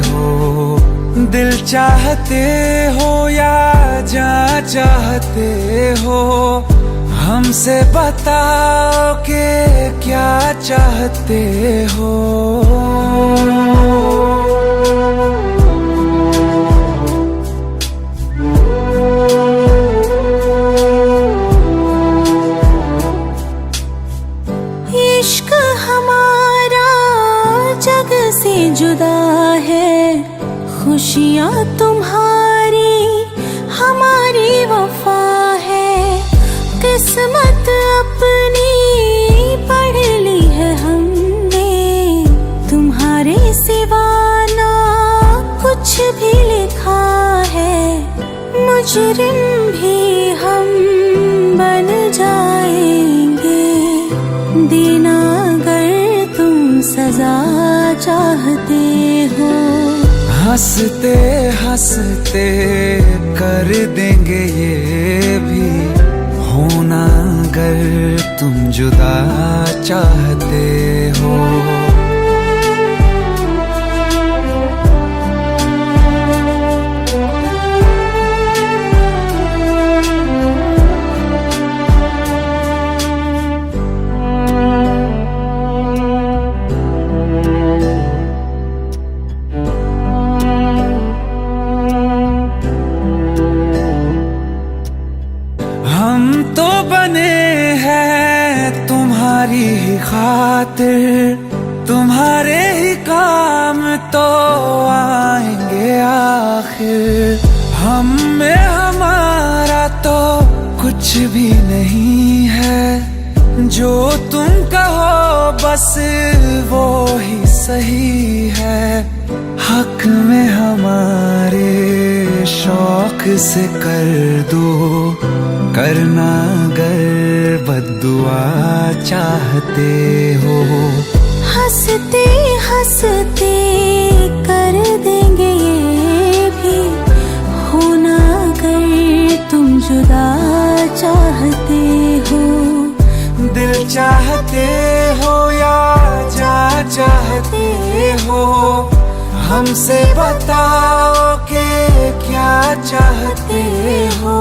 हो। दिल चाहते हो या जा चाहते हो, हमसे बताओ कि क्या चाहते हो। इश्क हमारा जग से जुदा है, खुशियाँ तुम्हारी हमारी वफा है। किस्मत अपनी पढ़ ली है हमने, तुम्हारे सिवा ना कुछ भी लिखा है। मुजरिम भी हम बन जाएंगे, देना अगर तुम सजा चाहते हो। हंसते हंसते कर देंगे ये भी होना अगर तुम जुदा चाहते हो। हम तो बने हैं तुम्हारी ही खातिर, तुम्हारे ही काम तो आएंगे आखिर। हम में हमारा तो कुछ भी नहीं है, जो तुम कहो बस वो ही सही है। हक में हमारे शौक से कर दो, करना अगर बद्दुआ चाहते हो। हंसते हंसते कर देंगे ये भी होना अगर तुम जुदा चाहते हो। दिल चाहते हो या जा चाहते हो, हमसे बताओ कि क्या चाहते हो।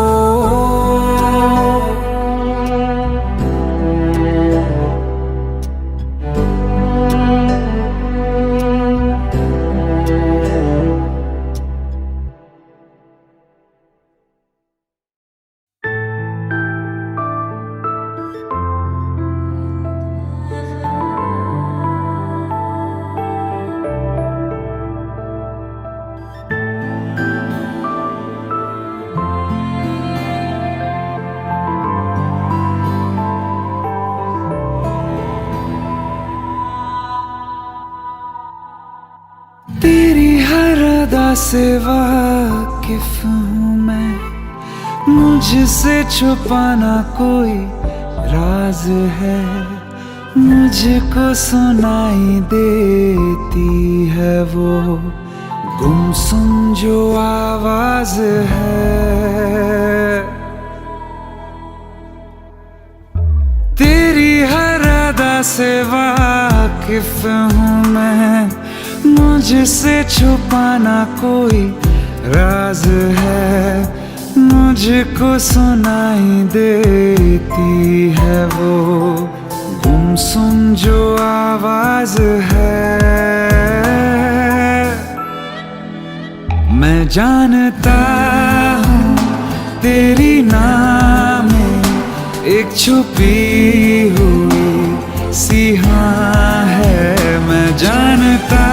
तेरी हर अदा से वाकिफ हूँ मैं, मुझसे छुपाना कोई राज है। मुझको सुनाई देती है वो गुमसुम जो आवाज है। तेरी हर अदा से वाकिफ हूँ मैं, मुझसे छुपाना कोई राज है। मुझको सुनाई देती है वो गुमसुम जो आवाज है। मैं जानता हूँ तेरी नाम में एक छुपी हुई सिहा है। मैं जानता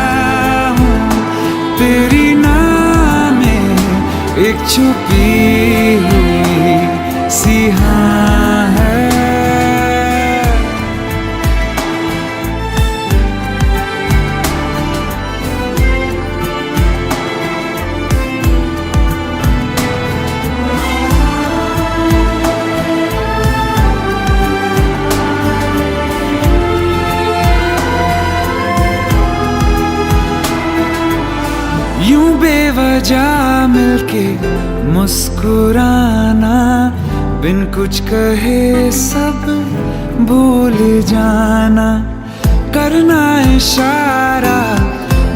तेरी नाम में एक छुपी हुई सिहा है। यूं बेवजह मिलके मुस्कुराना, बिन कुछ कहे सब भूल जाना, करना इशारा,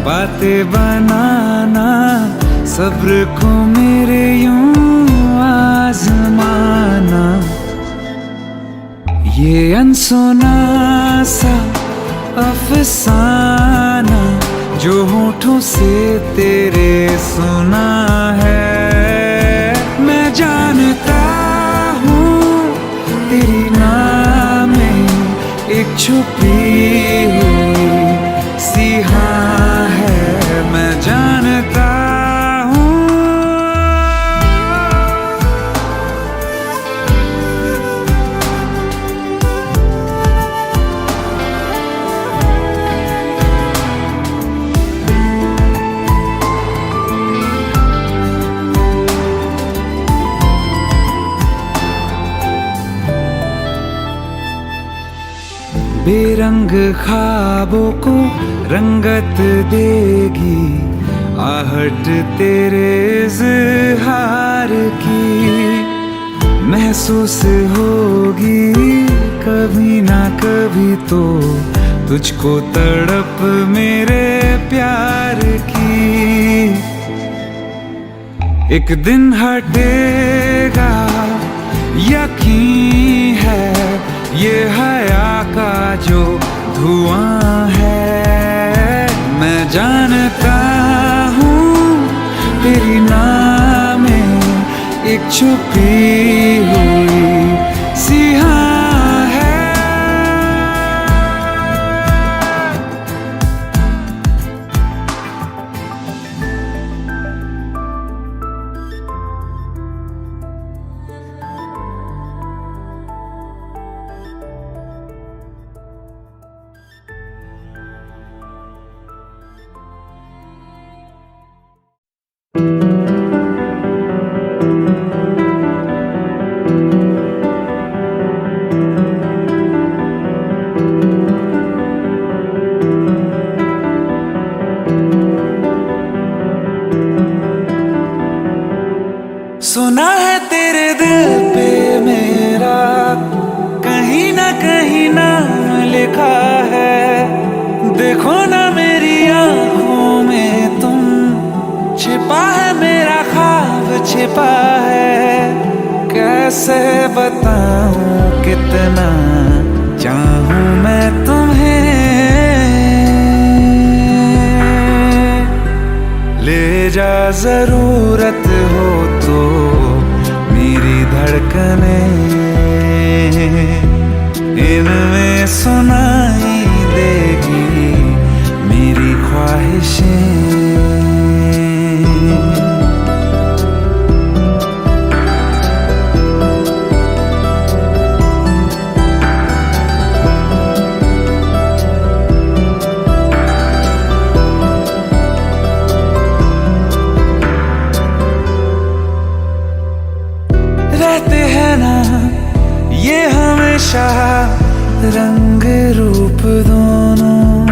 बातें बनाना, सब्र को मेरे यूं आजमाना। ये अनसुना सा अफसाना जो होठों से तेरे सुना है, मैं जानता हूँ तेरी नाम में एक छुपी हुई सी हाँ है, मैं जानता हूँ। बेरंग ख्वाबों को रंगत देगी आहट तेरे इज़हार की, महसूस होगी कभी ना कभी तो तुझको तड़प मेरे प्यार की। एक दिन हटेगा यकीन है, ये हया का जो धुआं है, मैं जानता हूँ तेरी नाम में एक छुपी हुई सी हाँ है। सुना है तेरे दिल पे मेरा कहीं ना लिखा है, देखो ना मेरी आँखों में तुम, छिपा है मेरा ख्वाब छिपा है, कैसे बताऊं कितना चाहूं मैं तुम्हें। ले जा जरूरत हो तो मेरी धड़कने, इनमें सुनाई देगी मेरी ख्वाहिशें। रहते हैं ना ये हमेशा रंग रूप दोनों,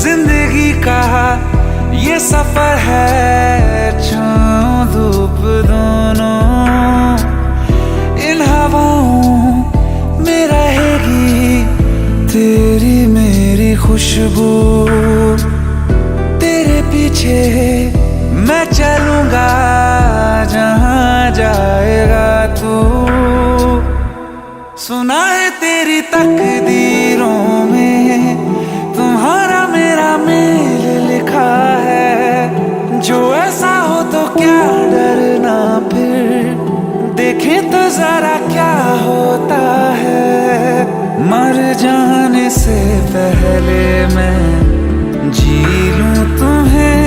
जिंदगी का ये सफर है छाँव धूप दोनों। इन हवाओं में रहेगी तेरी मेरी खुशबू, तेरे पीछे मैं चलूंगा जहाँ जाएगा तू। सुना है तेरी तकदीरों में तुम्हारा मेरा मेल लिखा है, जो ऐसा हो तो क्या डरना फिर, देखे तो जरा क्या होता है। मर जाने से पहले मैं जी लूं तुम्हें,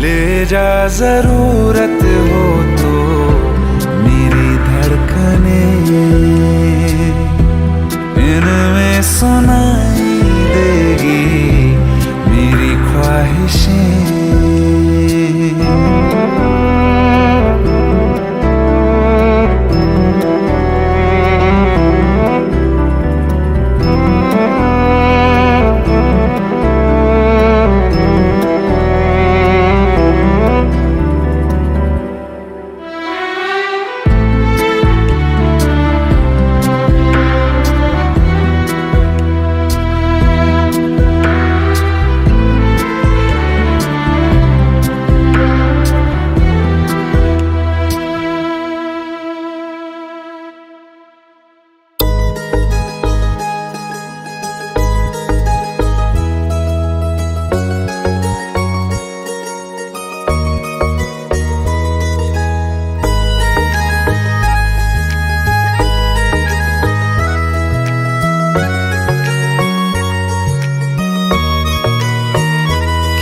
ले जा जरूरत हो तो मेरी धड़कने, इनमें सुनाई देगी मेरी ख्वाहिशें।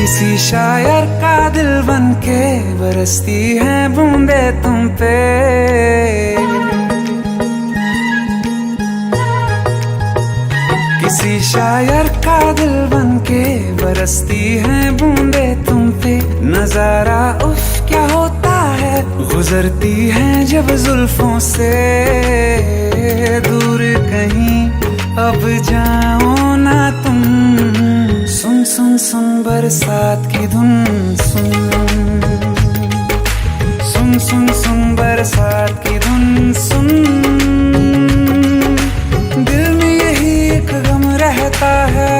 किसी शायर का दिल बनके बरसती हैं बूंदे तुम पे। किसी शायर का दिल बनके बरसती हैं बूंदे तुम पे। नजारा उफ क्या होता है, गुजरती हैं जब जुल्फों से। दूर कहीं अब जाओ ना तुम, सुन सुन सुन बरसात की धुन। सुन सुन सुन सुन बरसात की धुन। सुन दिल में यही एक गम रहता है,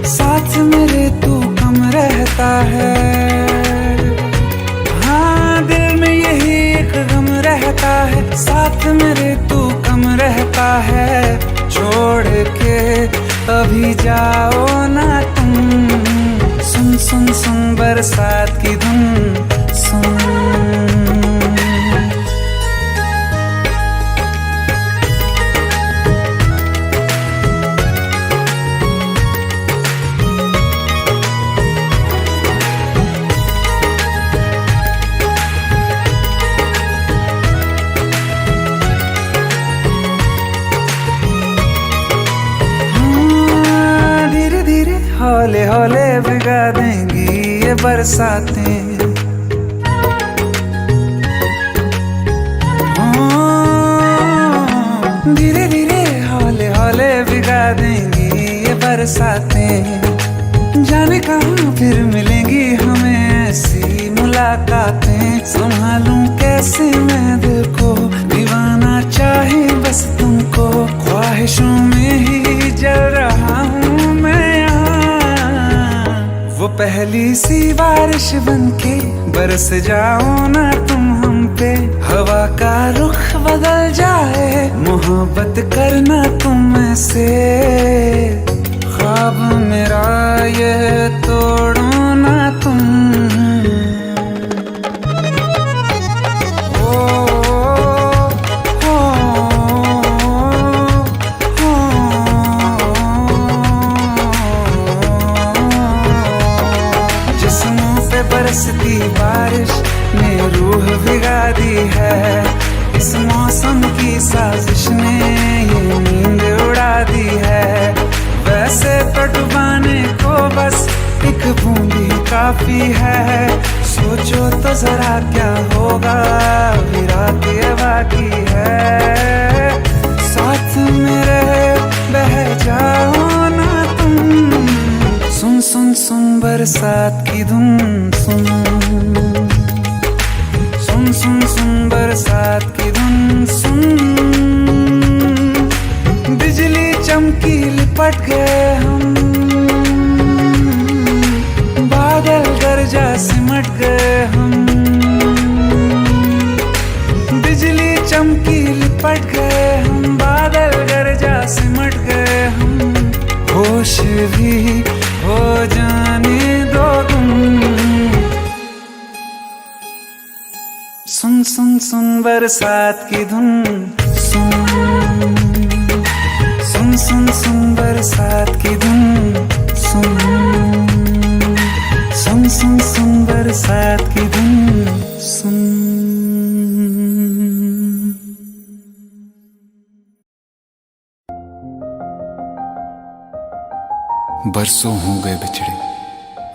साथ मेरे तू कम रहता है। हाँ दिल में यही एक गम रहता है, साथ मेरे तू कम रहता है। छोड़ के अभी जाओ ना तुम, सुन सुन सुन बरसात की धुन। सुन हौले हौले भिगा देंगी ये बरसातें। धीरे धीरे हौले हौले भिगा देंगी ये बरसातें। जाने कहाँ फिर मिलेंगी हमें ऐसी मुलाकातें। संभालूं कैसे मैं दिल को, दीवाना चाहे बस तुमको। ख्वाहिशों में ही जल रहा हूँ मैं यहाँ। वो पहली सी बारिश बनके बरस जाओ ना तुम हम पे। हवा का रुख बदल जाए, मोहब्बत करना तुम ऐसे। ख्वाब मेरा ये तोड़ो ना तुम। बरसती बारिश ने रूह भिगा दी है। इस मौसम की साजिश ने ये नींद उड़ा दी है। वैसे तो डुबाने को बस एक बूंद ही काफी है। सोचो तो जरा क्या होगा, अभी रात ये बाकी है। साथ मेरे बह जाओ ना तुम, सुन सुन सुन बरसात की धुन। सुन सुन सुन सुन बरसात की धुन। सुन बिजली चमकी लिपट गए हम, बादल गरजा सिमट गए हम। बिजली चमकी लिपट गए हम, बादल गरजा सिमट गए हम। होश भी हो जाने दो तुम, सुन सुन सुन बरसात की धुन। सुन सुन सुन सुन बरसात की धुन। सुन सुन सुन सुन बरसात की धुन। सुन बरसों हो गए बिछड़े,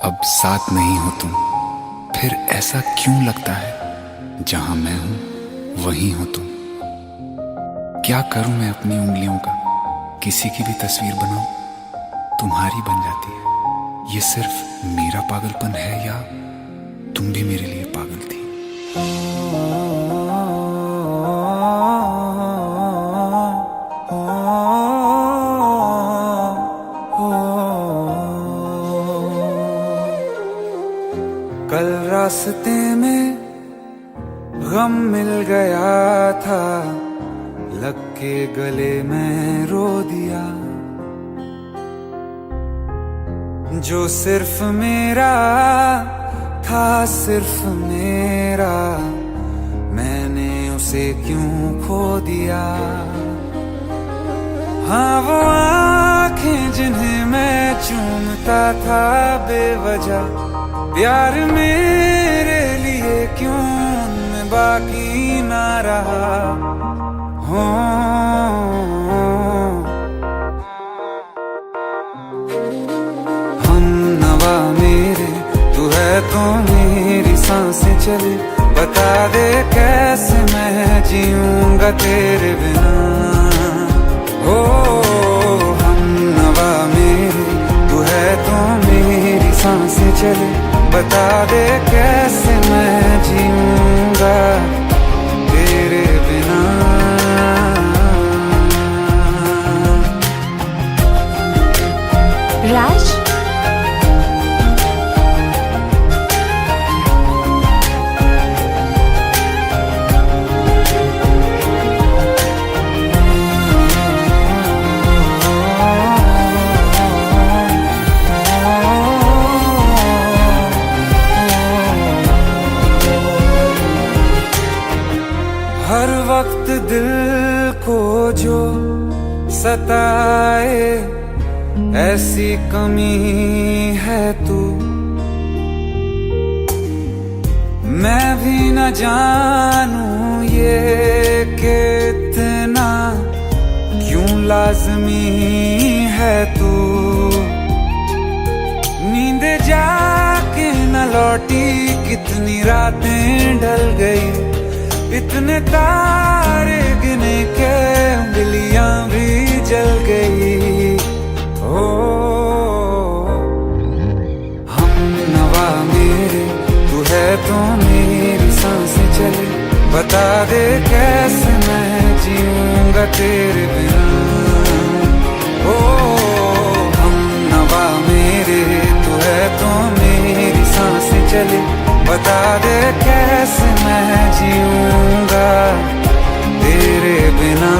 अब साथ नहीं हो तुम। फिर ऐसा क्यों लगता है, जहां मैं हूं वहीं हो तुम। क्या करूं मैं अपनी उंगलियों का, किसी की भी तस्वीर बनाऊं तुम्हारी बन जाती है। ये सिर्फ मेरा पागलपन है या तुम भी मेरे लिए पागल थी। कल रास्ते में गम मिल गया था, लग के गले में रो दिया। जो सिर्फ मेरा था, सिर्फ मेरा, मैंने उसे क्यों खो दिया। हाँ वो आंखें जिन्हें मैं चूमता था बेवजह, प्यार मेरे लिए क्यों उनमें बाकी ना रहा हो। हम नवा मेरे तू है तो मेरी सांसें चले, बता दे कैसे मैं जीऊंगा तेरे बिना। हो हम नवा मेरे तू है तो मेरी सांसें चले, बता दे कैसे मैं जीऊंगा तेरे बिना। राज, हर वक्त दिल को जो सताए ऐसी कमी है तू, मैं भी न जानूं ये कि इतना क्यों लाज़मी है तू। नींद जाके न लौटी कितनी रातें ढल गई, इतने तारे गिने के उंगलियां भी जल गई। ओ हम नवा मेरे तू है तो मेरी सांसें चले, बता दे कैसे मैं जीऊंगा तेरे बिना। ओ हम नवा मेरे तू है तो मेरी सांसें चले, बता दे कैसे मैं जीऊंगा तेरे बिना।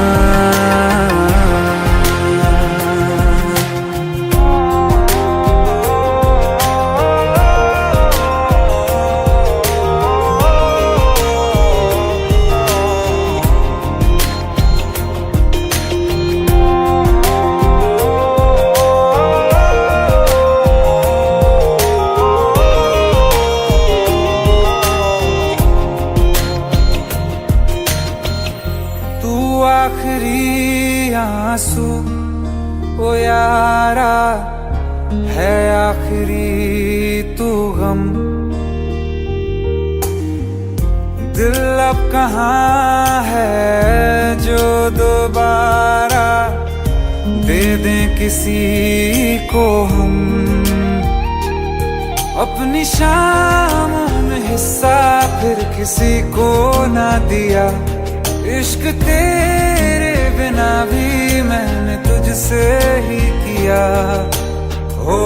आखिरी आंसू ओ यारा है, आखिरी तू गम। दिल अब कहाँ है जो दोबारा दे दें किसी को हम। अपनी शामों में हिस्सा फिर किसी को ना दिया, इश्क तेरे बिना भी मैंने तुझसे ही किया। हो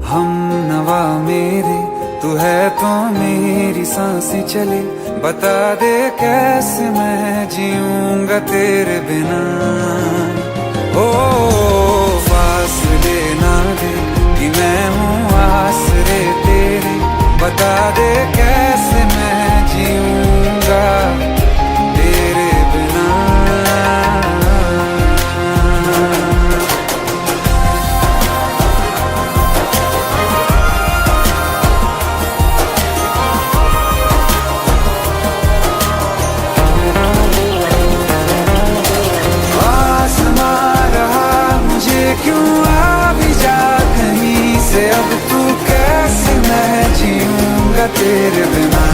हम नवा मेरे तू है तो मेरी सांसें चले, बता दे कैसे मैं जीऊंगा तेरे बिना। ओ फासले ना दे कि मैं हूँ आसरे तेरे, बता दे कैसे मैं जीऊंगा तेरे बिना। आसमां रहा मुझे क्यों आ भी जा कहीं से, अब तू कैसे मैं जीऊंगा तेरे बिना।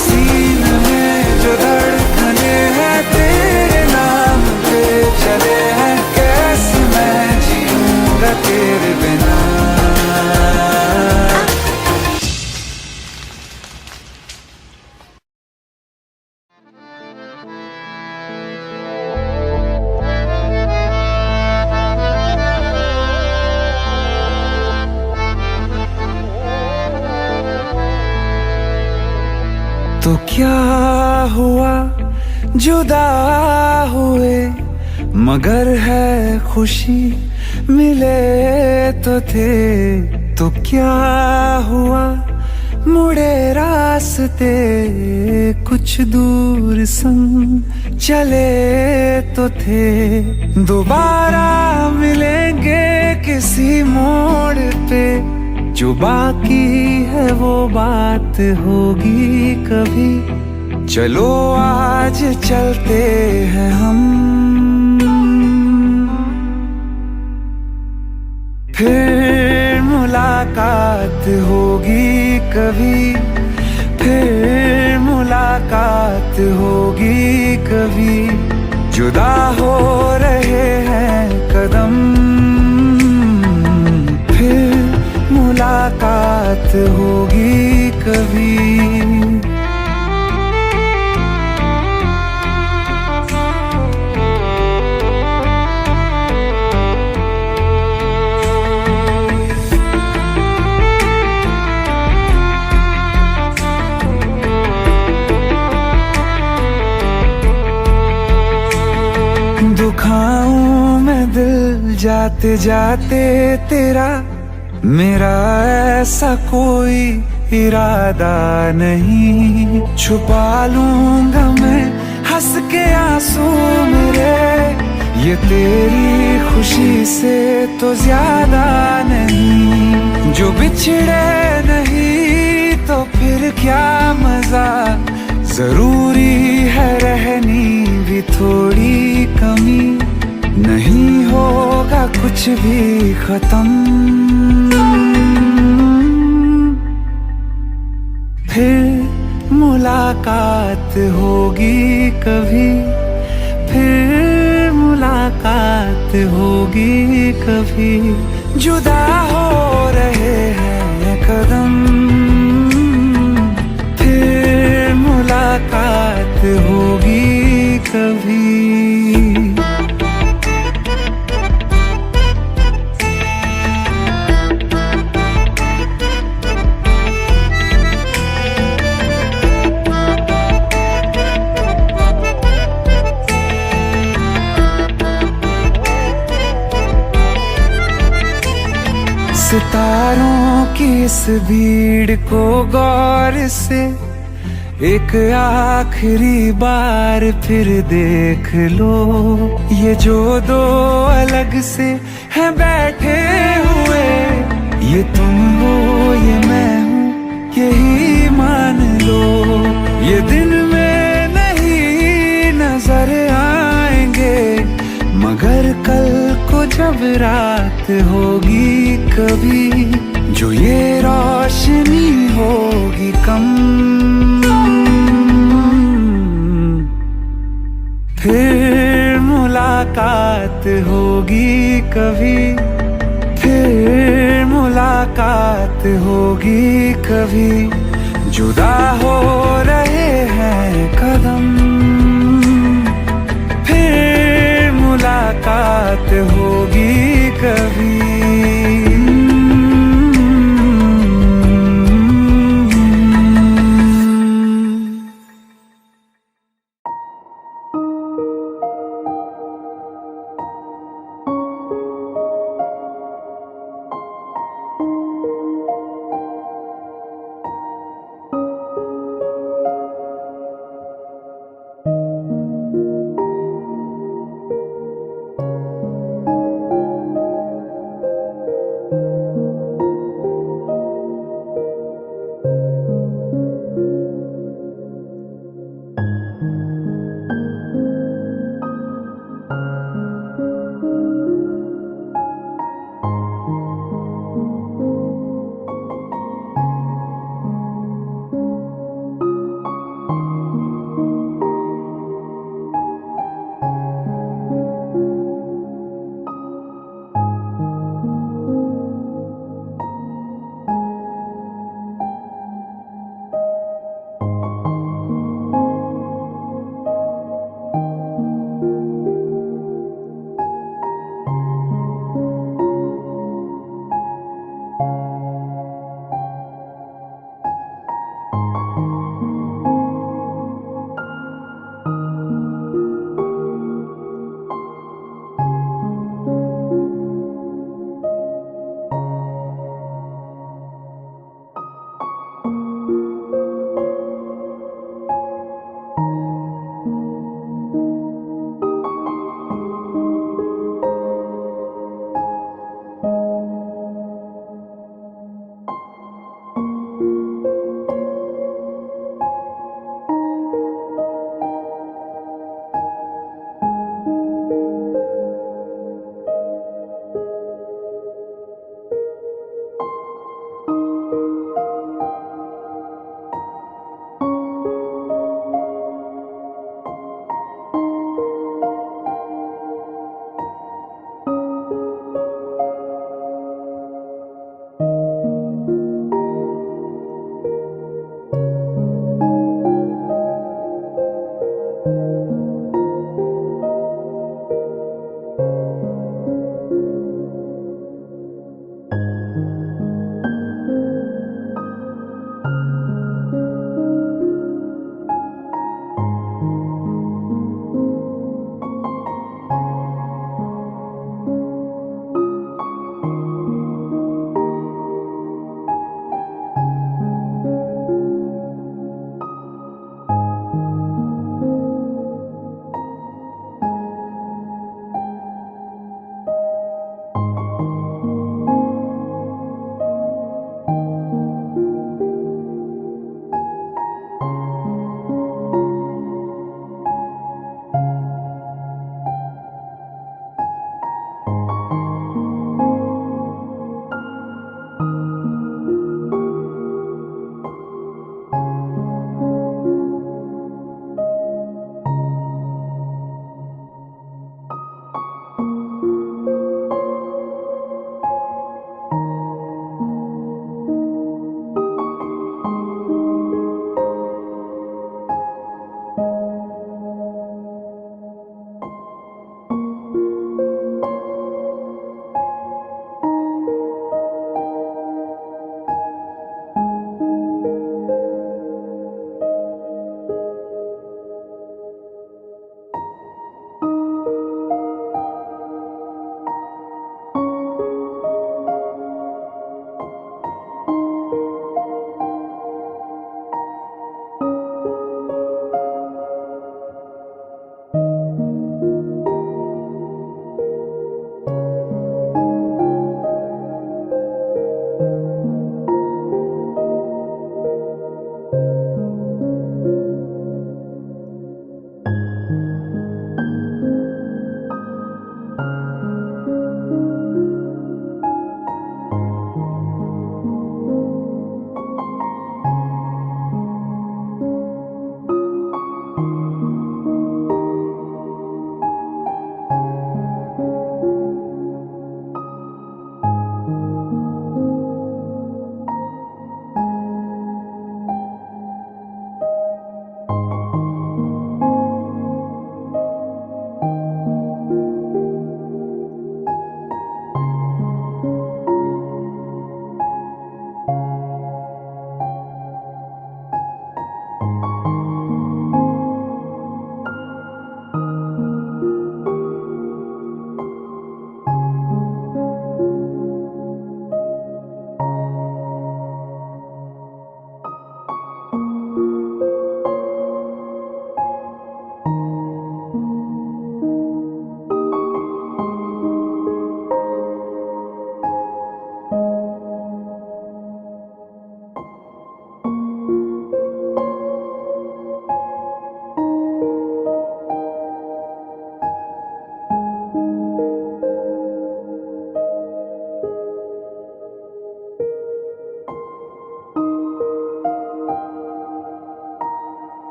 सीने में जो धड़कने हैं तेरे नाम पे चले हैं, कैसे मैं जीऊंगा तेरे बिना। तो क्या हुआ जुदा हुए, मगर है खुशी मिले तो थे। तो क्या हुआ मुड़े रास्ते कुछ दूर संग चले तो थे, दोबारा मिलेंगे किसी मोड़ पे। जो बाकी है वो बात होगी कभी। चलो आज चलते हैं हम, फिर मुलाकात होगी कभी। फिर मुलाकात होगी कभी। जुदा हो रहे हैं कदम, फिर मुलाकात होगी कभी। दुखाऊं मैं दिल जाते जाते तेरा, मेरा ऐसा कोई इरादा नहीं। छुपा लूंगा मैं हंस के आंसू मेरे, ये तेरी खुशी से तो ज्यादा नहीं। जो बिछड़े नहीं तो फिर क्या मजा, जरूरी है रहनी भी थोड़ी कमी। नहीं होगा कुछ भी खत्म, फिर मुलाकात होगी कभी। फिर मुलाकात होगी कभी। जुदा हो रहे हैं कदम, फिर मुलाकात होगी कभी। सितारों की इस भीड़ को गौर से एक आखिरी बार फिर देख लो। ये जो दो अलग से हैं बैठे हुए, ये तुम हो ये मैं हूँ यही मान लो। ये दिन में नहीं नजर आएंगे, मगर कल को जब रात होगी कभी, जो ये रोशनी होगी कम, फिर मुलाकात होगी कभी। फिर मुलाकात होगी कभी। जुदा हो रहे हैं कदम, फिर मुलाकात होगी कभी।